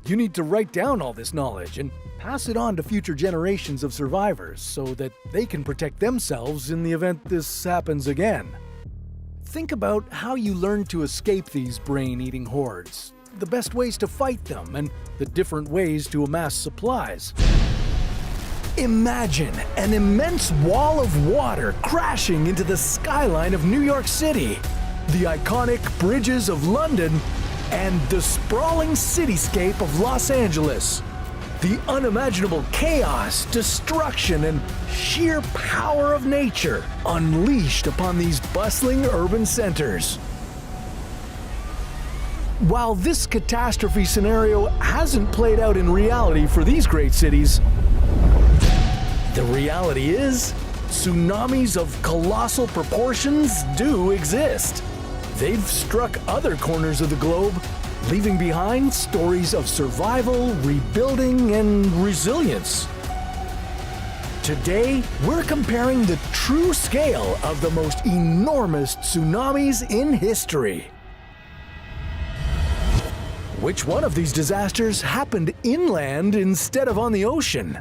You need to write down all this knowledge and pass it on to future generations of survivors so that they can protect themselves in the event this happens again. Think about how you learned to escape these brain-eating hordes, the best ways to fight them, and the different ways to amass supplies. Imagine an immense wall of water crashing into the skyline of New York City, the iconic bridges of London, and the sprawling cityscape of Los Angeles. The unimaginable chaos, destruction, and sheer power of nature unleashed upon these bustling urban centers. While this catastrophe scenario hasn't played out in reality for these great cities, the reality is, tsunamis of colossal proportions do exist. They've struck other corners of the globe, leaving behind stories of survival, rebuilding, and resilience. Today, we're comparing the true scale of the most enormous tsunamis in history. Which one of these disasters happened inland instead of on the ocean?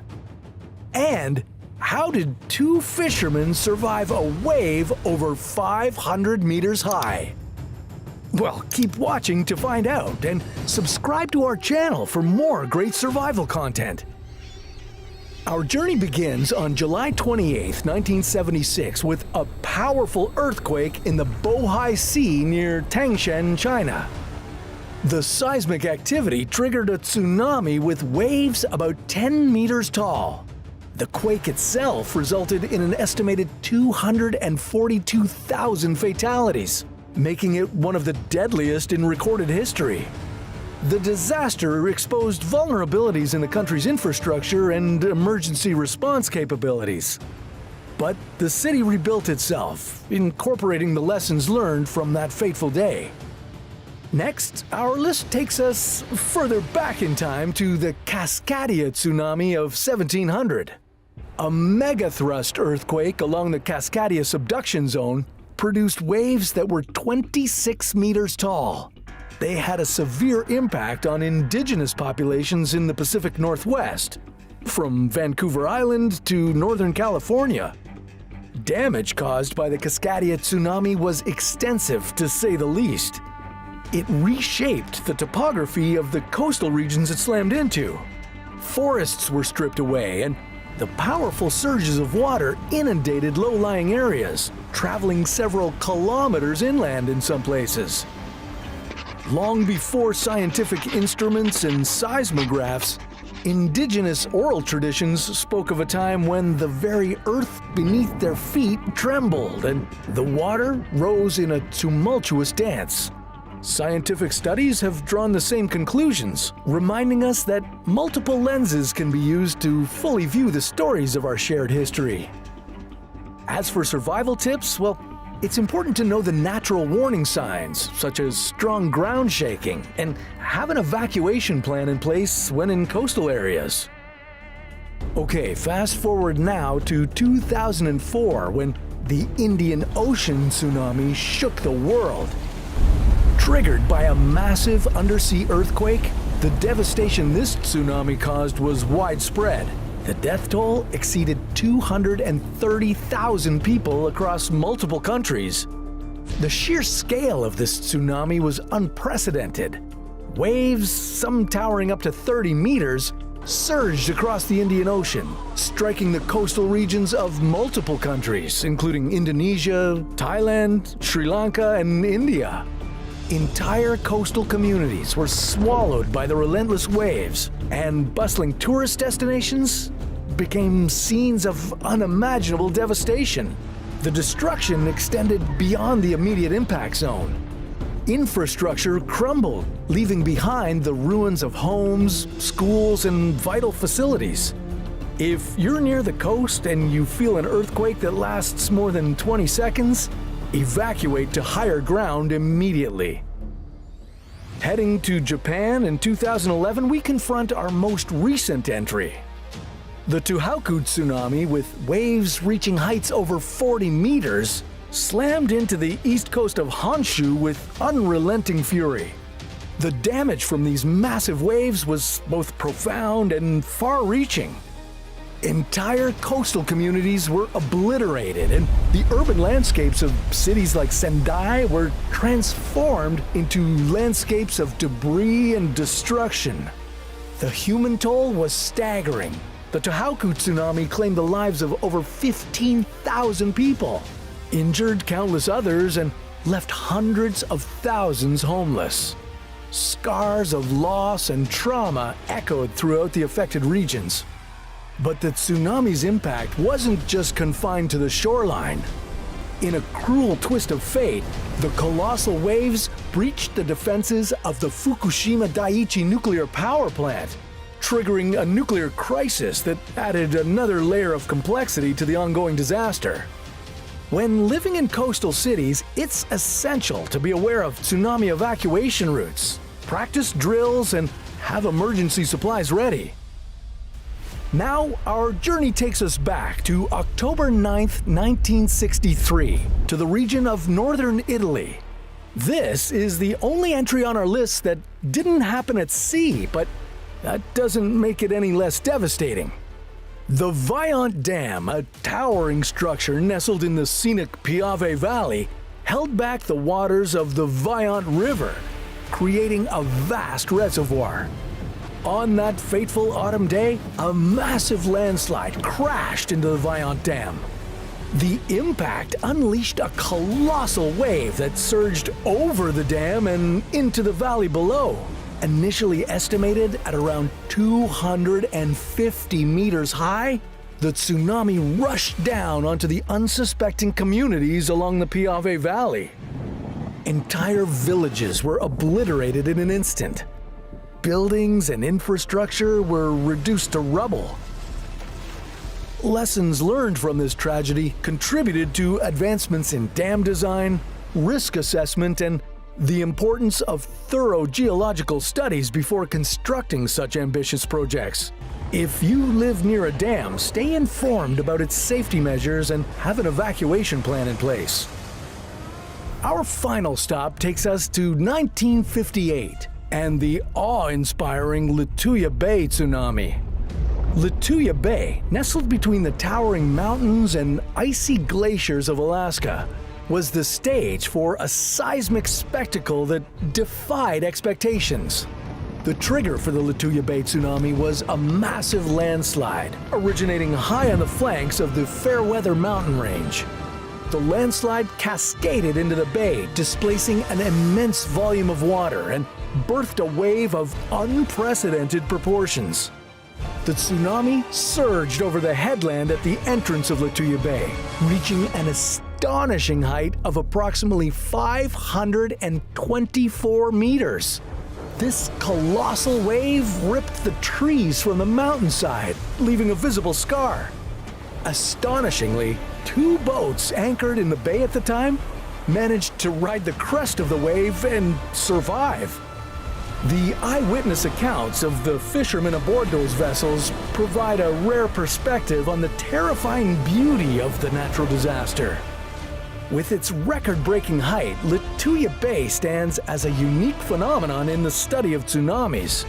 And how did two fishermen survive a wave over 500 meters high? Well, keep watching to find out, and subscribe to our channel for more great survival content. Our journey begins on July 28, 1976, with a powerful earthquake in the Bohai Sea near Tangshan, China. The seismic activity triggered a tsunami with waves about 10 meters tall. The quake itself resulted in an estimated 242,000 fatalities, making it one of the deadliest in recorded history. The disaster exposed vulnerabilities in the country's infrastructure and emergency response capabilities. But the city rebuilt itself, incorporating the lessons learned from that fateful day. Next, our list takes us further back in time to the Cascadia tsunami of 1700. A megathrust earthquake along the Cascadia subduction zone produced waves that were 26 meters tall. They had a severe impact on indigenous populations in the Pacific Northwest, from Vancouver Island to Northern California. Damage caused by the Cascadia tsunami was extensive, to say the least. It reshaped the topography of the coastal regions it slammed into. Forests were stripped away, and the powerful surges of water inundated low-lying areas, traveling several kilometers inland in some places. Long before scientific instruments and seismographs, indigenous oral traditions spoke of a time when the very earth beneath their feet trembled and the water rose in a tumultuous dance. Scientific studies have drawn the same conclusions, reminding us that multiple lenses can be used to fully view the stories of our shared history. As for survival tips, well, it's important to know the natural warning signs, such as strong ground shaking, and have an evacuation plan in place when in coastal areas. Okay, fast forward now to 2004, when the Indian Ocean tsunami shook the world. Triggered by a massive undersea earthquake, the devastation this tsunami caused was widespread. The death toll exceeded 230,000 people across multiple countries. The sheer scale of this tsunami was unprecedented. Waves, some towering up to 30 meters, surged across the Indian Ocean, striking the coastal regions of multiple countries, including Indonesia, Thailand, Sri Lanka, and India. Entire coastal communities were swallowed by the relentless waves, and bustling tourist destinations became scenes of unimaginable devastation. The destruction extended beyond the immediate impact zone. Infrastructure crumbled, leaving behind the ruins of homes, schools, and vital facilities. If you're near the coast and you feel an earthquake that lasts more than 20 seconds, evacuate to higher ground immediately. Heading to Japan in 2011, we confront our most recent entry. The Tohoku tsunami, with waves reaching heights over 40 meters, slammed into the east coast of Honshu with unrelenting fury. The damage from these massive waves was both profound and far-reaching. Entire coastal communities were obliterated, and the urban landscapes of cities like Sendai were transformed into landscapes of debris and destruction. The human toll was staggering. The Tohoku tsunami claimed the lives of over 15,000 people, injured countless others, and left hundreds of thousands homeless. Scars of loss and trauma echoed throughout the affected regions. But the tsunami's impact wasn't just confined to the shoreline. In a cruel twist of fate, the colossal waves breached the defenses of the Fukushima Daiichi nuclear power plant, triggering a nuclear crisis that added another layer of complexity to the ongoing disaster. When living in coastal cities, it's essential to be aware of tsunami evacuation routes, practice drills, and have emergency supplies ready. Now, our journey takes us back to October 9th, 1963, to the region of northern Italy. This is the only entry on our list that didn't happen at sea, but that doesn't make it any less devastating. The Viant Dam, a towering structure nestled in the scenic Piave Valley, held back the waters of the Viant River, creating a vast reservoir. On that fateful autumn day, a massive landslide crashed into the Viant Dam. The impact unleashed a colossal wave that surged over the dam and into the valley below. Initially estimated at around 250 meters high, the tsunami rushed down onto the unsuspecting communities along the Piave Valley. Entire villages were obliterated in an instant. Buildings and infrastructure were reduced to rubble. Lessons learned from this tragedy contributed to advancements in dam design, risk assessment, and the importance of thorough geological studies before constructing such ambitious projects. If you live near a dam, stay informed about its safety measures and have an evacuation plan in place. Our final stop takes us to 1958 and the awe-inspiring Lituya Bay tsunami. Lituya Bay, nestled between the towering mountains and icy glaciers of Alaska, was the stage for a seismic spectacle that defied expectations. The trigger for the Lituya Bay tsunami was a massive landslide originating high on the flanks of the Fairweather mountain range. The landslide cascaded into the bay, displacing an immense volume of water and birthed a wave of unprecedented proportions. The tsunami surged over the headland at the entrance of Lituya Bay, reaching an astonishing height of approximately 524 meters. This colossal wave ripped the trees from the mountainside, leaving a visible scar. Astonishingly, 2 boats anchored in the bay at the time managed to ride the crest of the wave and survive. The eyewitness accounts of the fishermen aboard those vessels provide a rare perspective on the terrifying beauty of the natural disaster. With its record-breaking height, Lituya Bay stands as a unique phenomenon in the study of tsunamis.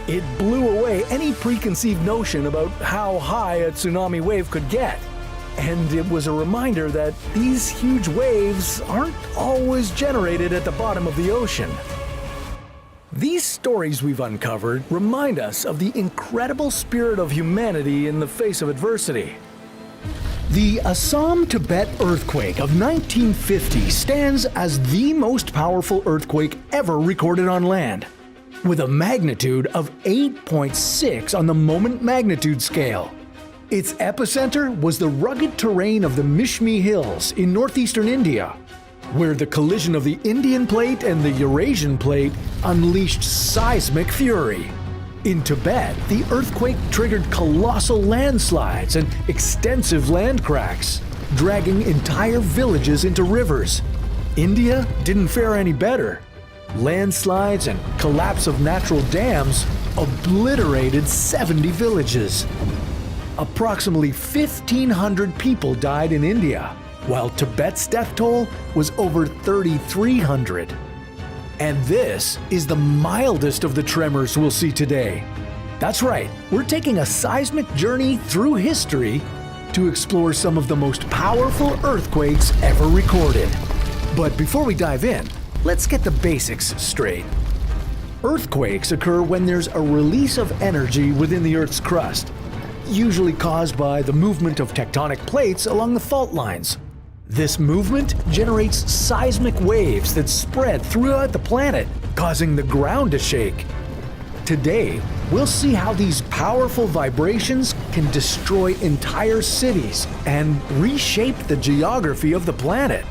It blew away any preconceived notion about how high a tsunami wave could get. And it was a reminder that these huge waves aren't always generated at the bottom of the ocean. These stories we've uncovered remind us of the incredible spirit of humanity in the face of adversity. The Assam-Tibet earthquake of 1950 stands as the most powerful earthquake ever recorded on land, with a magnitude of 8.6 on the moment magnitude scale. Its epicenter was the rugged terrain of the Mishmi Hills in northeastern India, where the collision of the Indian plate and the Eurasian plate unleashed seismic fury. In Tibet, the earthquake triggered colossal landslides and extensive land cracks, dragging entire villages into rivers. India didn't fare any better. Landslides and collapse of natural dams obliterated 70 villages. Approximately 1,500 people died in India, while Tibet's death toll was over 3,300. And this is the mildest of the tremors we'll see today. That's right, we're taking a seismic journey through history to explore some of the most powerful earthquakes ever recorded. But before we dive in, let's get the basics straight. Earthquakes occur when there's a release of energy within the Earth's crust, usually caused by the movement of tectonic plates along the fault lines. This movement generates seismic waves that spread throughout the planet, causing the ground to shake. Today, we'll see how these powerful vibrations can destroy entire cities and reshape the geography of the planet.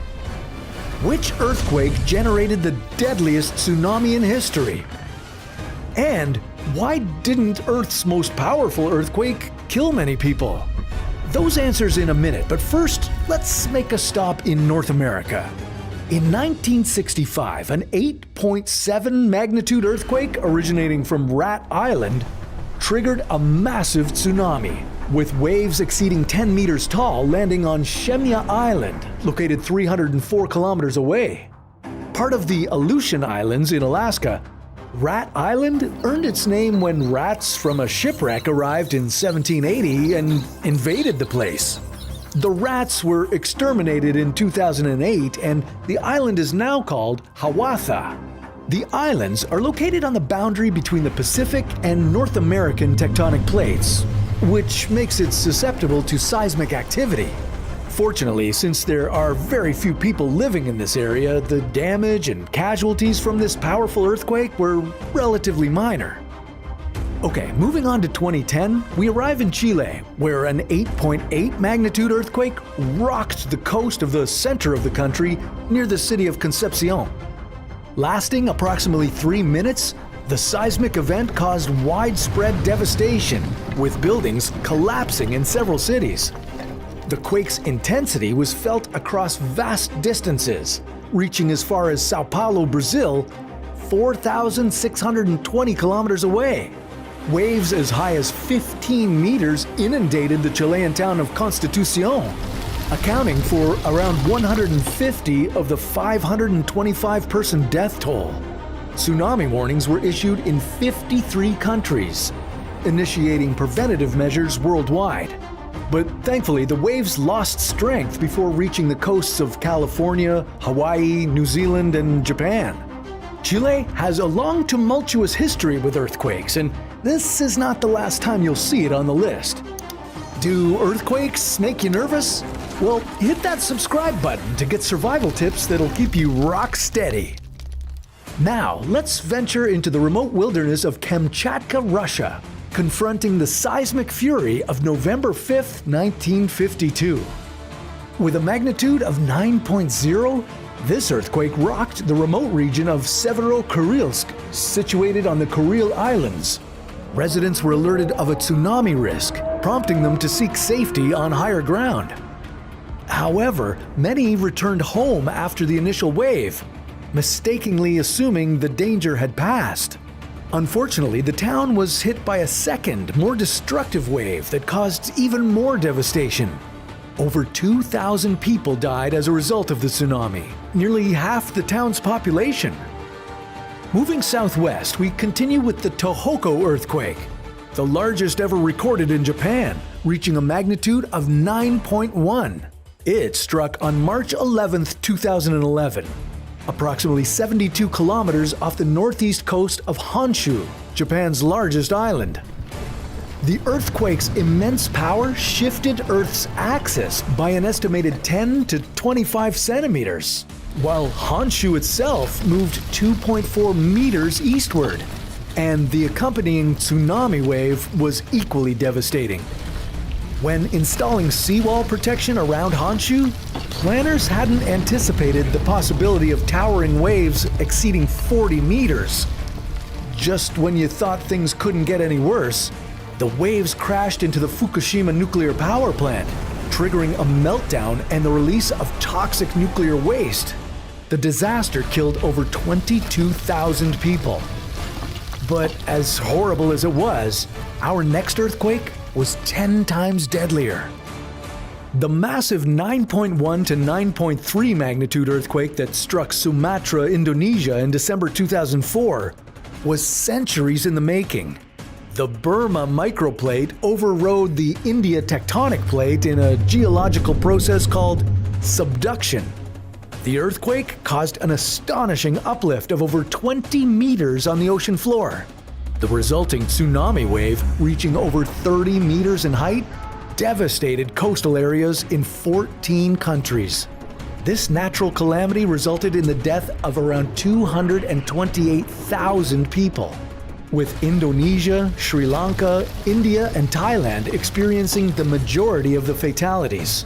Which earthquake generated the deadliest tsunami in history? And why didn't Earth's most powerful earthquake kill many people? Those answers in a minute, but first, let's make a stop in North America. In 1965, an 8.7 magnitude earthquake originating from Rat Island triggered a massive tsunami, with waves exceeding 10 meters tall landing on Shemya Island, located 304 kilometers away. Part of the Aleutian Islands in Alaska, Rat Island earned its name when rats from a shipwreck arrived in 1780 and invaded the place. The rats were exterminated in 2008, and the island is now called Hiawatha. The islands are located on the boundary between the Pacific and North American tectonic plates, which makes it susceptible to seismic activity. Fortunately, since there are very few people living in this area, the damage and casualties from this powerful earthquake were relatively minor. Okay, moving on to 2010, we arrive in Chile, where an 8.8 magnitude earthquake rocked the coast of the center of the country near the city of Concepcion. Lasting approximately 3 minutes, the seismic event caused widespread devastation, with buildings collapsing in several cities. The quake's intensity was felt across vast distances, reaching as far as Sao Paulo, Brazil, 4,620 kilometers away. Waves as high as 15 meters inundated the Chilean town of Constitucion, accounting for around 150 of the 525-person death toll. Tsunami warnings were issued in 53 countries, initiating preventative measures worldwide. But thankfully, the waves lost strength before reaching the coasts of California, Hawaii, New Zealand, and Japan. Chile has a long, tumultuous history with earthquakes, and this is not the last time you'll see it on the list. Do earthquakes make you nervous? Well, hit that subscribe button to get survival tips that'll keep you rock steady. Now, let's venture into the remote wilderness of Kamchatka, Russia, confronting the seismic fury of November 5th, 1952. With a magnitude of 9.0, this earthquake rocked the remote region of Severokurilsk, situated on the Kuril Islands. Residents were alerted of a tsunami risk, prompting them to seek safety on higher ground. However, many returned home after the initial wave, mistakenly assuming the danger had passed. Unfortunately, the town was hit by a second, more destructive wave that caused even more devastation. Over 2,000 people died as a result of the tsunami, nearly half the town's population. Moving southwest, we continue with the Tohoku earthquake, the largest ever recorded in Japan, reaching a magnitude of 9.1. It struck on March 11, 2011, approximately 72 kilometers off the northeast coast of Honshu, Japan's largest island. The earthquake's immense power shifted Earth's axis by an estimated 10 to 25 centimeters, while Honshu itself moved 2.4 meters eastward, and the accompanying tsunami wave was equally devastating. When installing seawall protection around Honshu, planners hadn't anticipated the possibility of towering waves exceeding 40 meters. Just when you thought things couldn't get any worse, the waves crashed into the Fukushima nuclear power plant, triggering a meltdown and the release of toxic nuclear waste. The disaster killed over 22,000 people. But as horrible as it was, our next earthquake was 10 times deadlier. The massive 9.1 to 9.3 magnitude earthquake that struck Sumatra, Indonesia in December 2004 was centuries in the making. The Burma microplate overrode the India tectonic plate in a geological process called subduction. The earthquake caused an astonishing uplift of over 20 meters on the ocean floor. The resulting tsunami wave, reaching over 30 meters in height, devastated coastal areas in 14 countries. This natural calamity resulted in the death of around 228,000 people, with Indonesia, Sri Lanka, India, and Thailand experiencing the majority of the fatalities.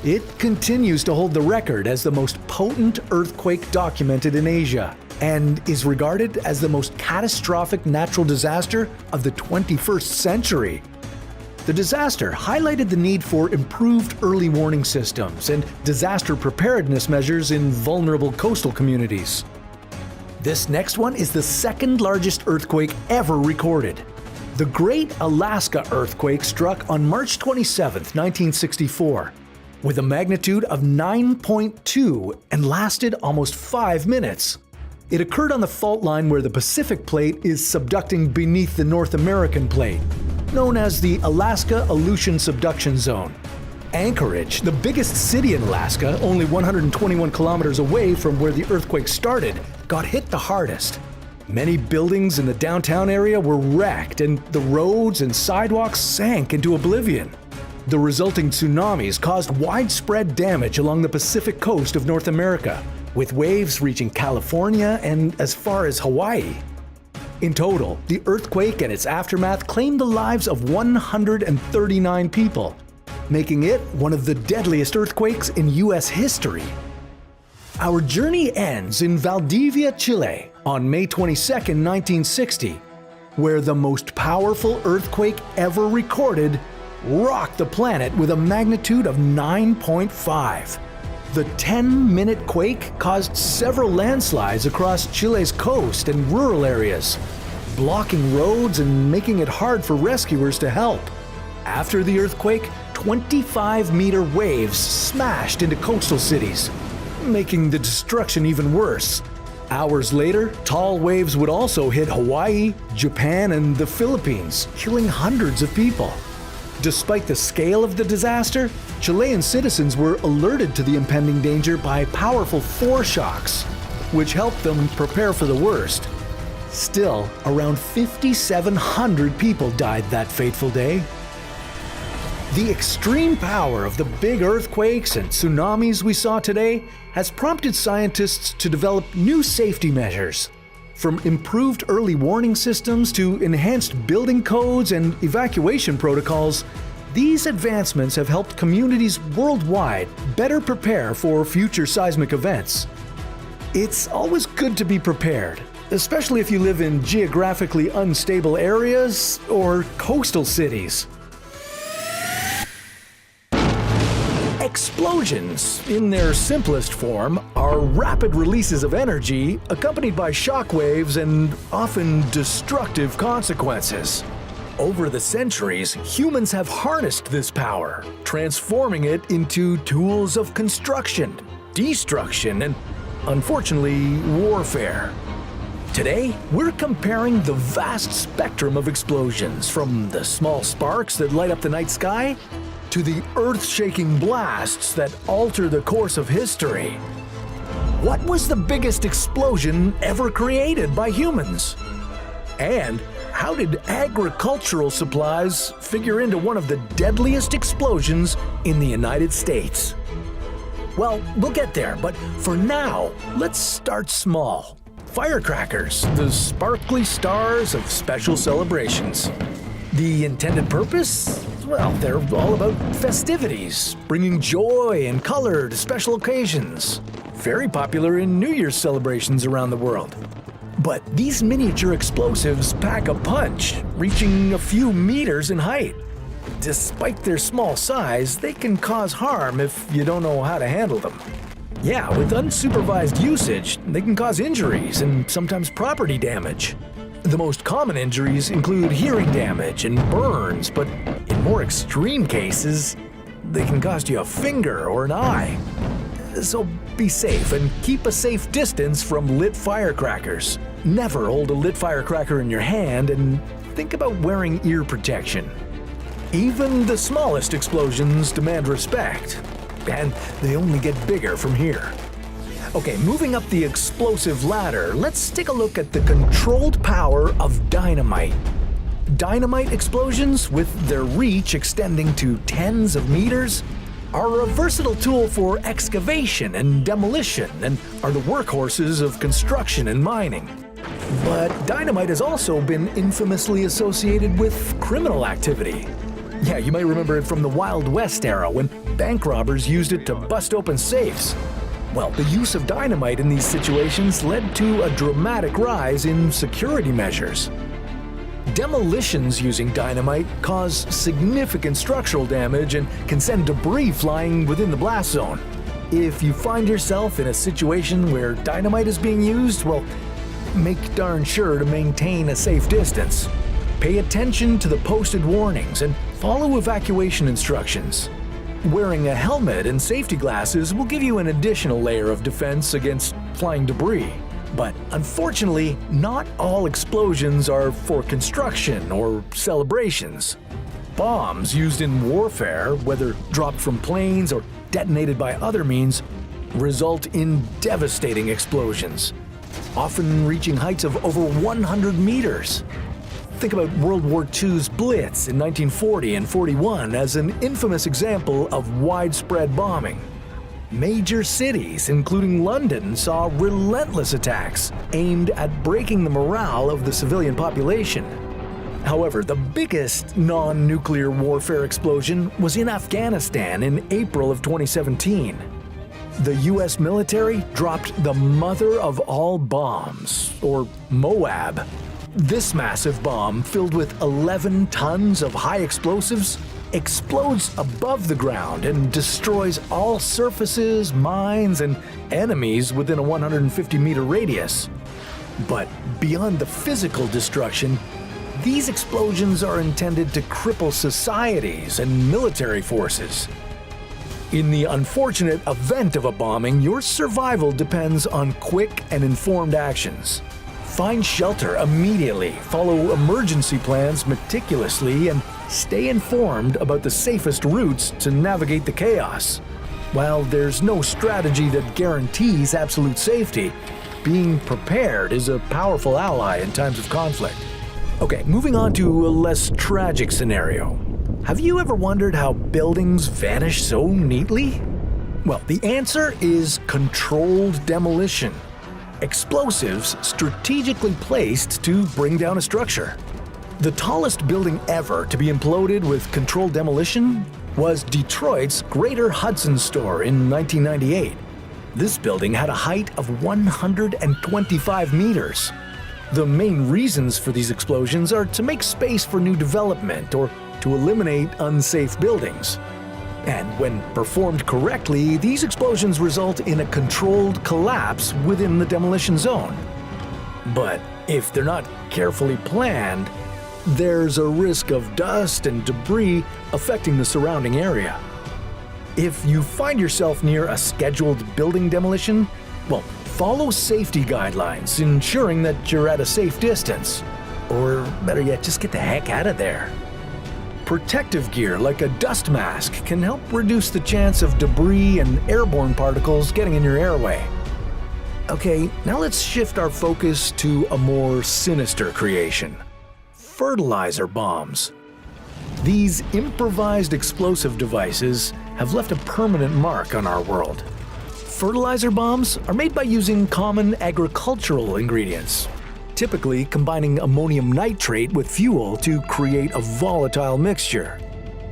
It continues to hold the record as the most potent earthquake documented in Asia, and is regarded as the most catastrophic natural disaster of the 21st century. The disaster highlighted the need for improved early warning systems and disaster preparedness measures in vulnerable coastal communities. This next one is the second largest earthquake ever recorded. The Great Alaska Earthquake struck on March 27, 1964, with a magnitude of 9.2 and lasted almost 5 minutes. It occurred on the fault line where the Pacific Plate is subducting beneath the North American Plate, known as the Alaska Aleutian Subduction Zone. Anchorage, the biggest city in Alaska, only 121 kilometers away from where the earthquake started, got hit the hardest. Many buildings in the downtown area were wrecked, and the roads and sidewalks sank into oblivion. The resulting tsunamis caused widespread damage along the Pacific coast of North America, with waves reaching California and as far as Hawaii. In total, the earthquake and its aftermath claimed the lives of 139 people, making it one of the deadliest earthquakes in U.S. history. Our journey ends in Valdivia, Chile, on May 22, 1960, where the most powerful earthquake ever recorded rocked the planet with a magnitude of 9.5. The 10-minute quake caused several landslides across Chile's coast and rural areas, blocking roads and making it hard for rescuers to help. After the earthquake, 25-meter waves smashed into coastal cities, making the destruction even worse. Hours later, tall waves would also hit Hawaii, Japan, and the Philippines, killing hundreds of people. Despite the scale of the disaster, Chilean citizens were alerted to the impending danger by powerful foreshocks, which helped them prepare for the worst. Still, around 5,700 people died that fateful day. The extreme power of the big earthquakes and tsunamis we saw today has prompted scientists to develop new safety measures. From improved early warning systems to enhanced building codes and evacuation protocols, these advancements have helped communities worldwide better prepare for future seismic events. It's always good to be prepared, especially if you live in geographically unstable areas or coastal cities. Explosions, in their simplest form, are rapid releases of energy accompanied by shock waves and often destructive consequences. Over the centuries, humans have harnessed this power, transforming it into tools of construction, destruction, and, unfortunately, warfare. Today, we're comparing the vast spectrum of explosions, from the small sparks that light up the night sky to the earth-shaking blasts that alter the course of history. What was the biggest explosion ever created by humans? And how did agricultural supplies figure into one of the deadliest explosions in the United States? Well, we'll get there, but for now, let's start small. Firecrackers, the sparkly stars of special celebrations. The intended purpose? Well, they're all about festivities, bringing joy and color to special occasions. Very popular in New Year's celebrations around the world. But these miniature explosives pack a punch, reaching a few meters in height. Despite their small size, they can cause harm if you don't know how to handle them. Yeah, with unsupervised usage, they can cause injuries and sometimes property damage. The most common injuries include hearing damage and burns, but in more extreme cases, they can cost you a finger or an eye. So be safe and keep a safe distance from lit firecrackers. Never hold a lit firecracker in your hand and think about wearing ear protection. Even the smallest explosions demand respect, and they only get bigger from here. Okay, moving up the explosive ladder, let's take a look at the controlled power of dynamite. Dynamite explosions, with their reach extending to tens of meters, are a versatile tool for excavation and demolition and are the workhorses of construction and mining. But dynamite has also been infamously associated with criminal activity. Yeah, you might remember it from the Wild West era when bank robbers used it to bust open safes. Well, the use of dynamite in these situations led to a dramatic rise in security measures. Demolitions using dynamite cause significant structural damage and can send debris flying within the blast zone. If you find yourself in a situation where dynamite is being used, well, make darn sure to maintain a safe distance. Pay attention to the posted warnings and follow evacuation instructions. Wearing a helmet and safety glasses will give you an additional layer of defense against flying debris. But unfortunately, not all explosions are for construction or celebrations. Bombs used in warfare, whether dropped from planes or detonated by other means, result in devastating explosions, often reaching heights of over 100 meters. Think about World War II's Blitz in 1940 and 41 as an infamous example of widespread bombing. Major cities, including London, saw relentless attacks aimed at breaking the morale of the civilian population. However, the biggest non-nuclear warfare explosion was in Afghanistan in April of 2017. The US military dropped the mother of all bombs, or MOAB. This massive bomb, filled with 11 tons of high explosives, explodes above the ground and destroys all surfaces, mines, and enemies within a 150-meter radius. But beyond the physical destruction, these explosions are intended to cripple societies and military forces. In the unfortunate event of a bombing, your survival depends on quick and informed actions. Find shelter immediately, follow emergency plans meticulously, and stay informed about the safest routes to navigate the chaos. While there's no strategy that guarantees absolute safety, being prepared is a powerful ally in times of conflict. Okay, moving on to a less tragic scenario. Have you ever wondered how buildings vanish so neatly? Well, the answer is controlled demolition. Explosives strategically placed to bring down a structure. The tallest building ever to be imploded with controlled demolition was Detroit's Greater Hudson store in 1998. This building had a height of 125 meters. The main reasons for these explosions are to make space for new development or to eliminate unsafe buildings. And when performed correctly, these explosions result in a controlled collapse within the demolition zone. But if they're not carefully planned, there's a risk of dust and debris affecting the surrounding area. If you find yourself near a scheduled building demolition, well, follow safety guidelines, ensuring that you're at a safe distance. Or better yet, just get the heck out of there. Protective gear like a dust mask can help reduce the chance of debris and airborne particles getting in your airway. Okay, now let's shift our focus to a more sinister creation: fertilizer bombs. These improvised explosive devices have left a permanent mark on our world. Fertilizer bombs are made by using common agricultural ingredients, typically combining ammonium nitrate with fuel to create a volatile mixture.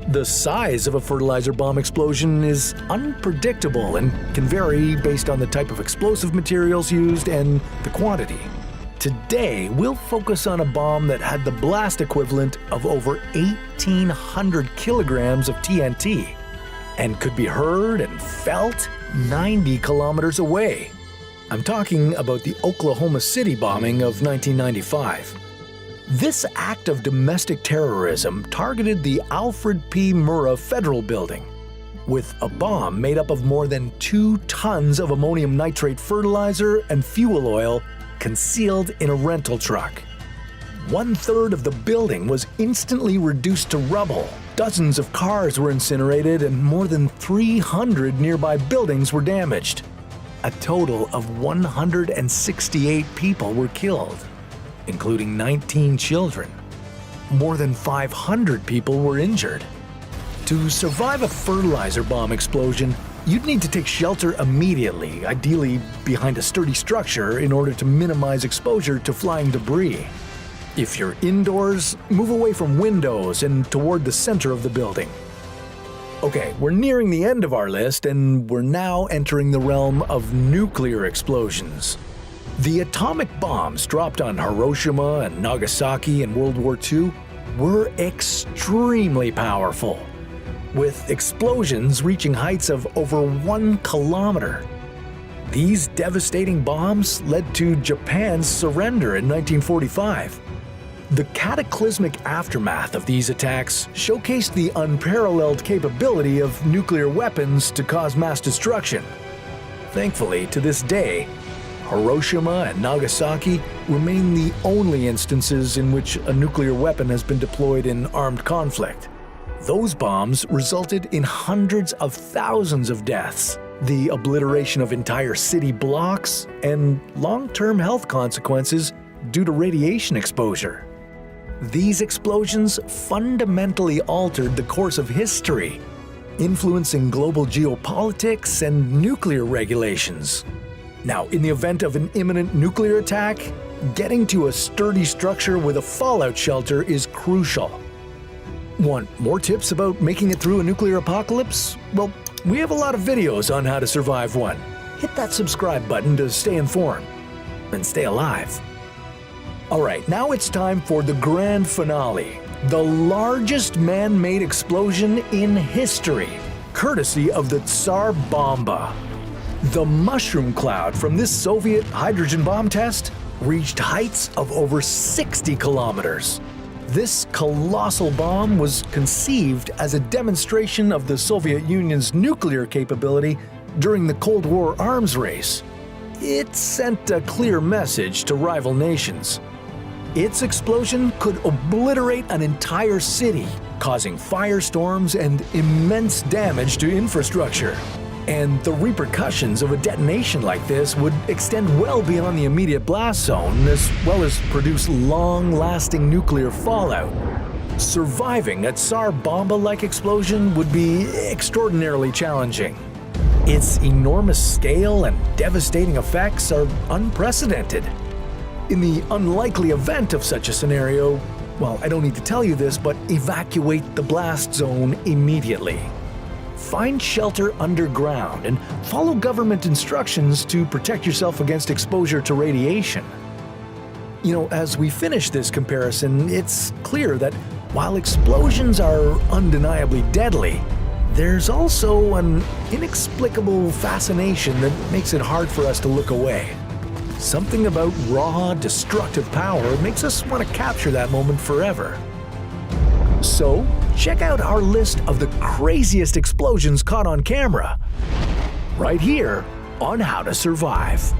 The size of a fertilizer bomb explosion is unpredictable and can vary based on the type of explosive materials used and the quantity. Today, we'll focus on a bomb that had the blast equivalent of over 1,800 kilograms of TNT and could be heard and felt 90 kilometers away. I'm talking about the Oklahoma City bombing of 1995. This act of domestic terrorism targeted the Alfred P. Murrah Federal Building with a bomb made up of more than 2 tons of ammonium nitrate fertilizer and fuel oil concealed in a rental truck. 1/3 of the building was instantly reduced to rubble. Dozens of cars were incinerated and more than 300 nearby buildings were damaged. A total of 168 people were killed, including 19 children. More than 500 people were injured. To survive a fertilizer bomb explosion, you'd need to take shelter immediately, ideally behind a sturdy structure in order to minimize exposure to flying debris. If you're indoors, move away from windows and toward the center of the building. Okay, we're nearing the end of our list and we're now entering the realm of nuclear explosions. The atomic bombs dropped on Hiroshima and Nagasaki in World War II were extremely powerful, with explosions reaching heights of over 1 kilometer. These devastating bombs led to Japan's surrender in 1945. The cataclysmic aftermath of these attacks showcased the unparalleled capability of nuclear weapons to cause mass destruction. Thankfully, to this day, Hiroshima and Nagasaki remain the only instances in which a nuclear weapon has been deployed in armed conflict. Those bombs resulted in hundreds of thousands of deaths, the obliteration of entire city blocks, and long-term health consequences due to radiation exposure. These explosions fundamentally altered the course of history, influencing global geopolitics and nuclear regulations. Now, in the event of an imminent nuclear attack, getting to a sturdy structure with a fallout shelter is crucial. Want more tips about making it through a nuclear apocalypse? Well, we have a lot of videos on how to survive one. Hit that subscribe button to stay informed and stay alive. Alright, now it's time for the grand finale, the largest man-made explosion in history, courtesy of the Tsar Bomba. The mushroom cloud from this Soviet hydrogen bomb test reached heights of over 60 kilometers. This colossal bomb was conceived as a demonstration of the Soviet Union's nuclear capability during the Cold War arms race. It sent a clear message to rival nations. Its explosion could obliterate an entire city, causing firestorms and immense damage to infrastructure. And the repercussions of a detonation like this would extend well beyond the immediate blast zone, as well as produce long-lasting nuclear fallout. Surviving a Tsar Bomba-like explosion would be extraordinarily challenging. Its enormous scale and devastating effects are unprecedented. In the unlikely event of such a scenario, well, I don't need to tell you this, but evacuate the blast zone immediately. Find shelter underground and follow government instructions to protect yourself against exposure to radiation. You know, as we finish this comparison, it's clear that while explosions are undeniably deadly, there's also an inexplicable fascination that makes it hard for us to look away. Something about raw, destructive power makes us want to capture that moment forever. So, check out our list of the craziest explosions caught on camera, right here on How to Survive.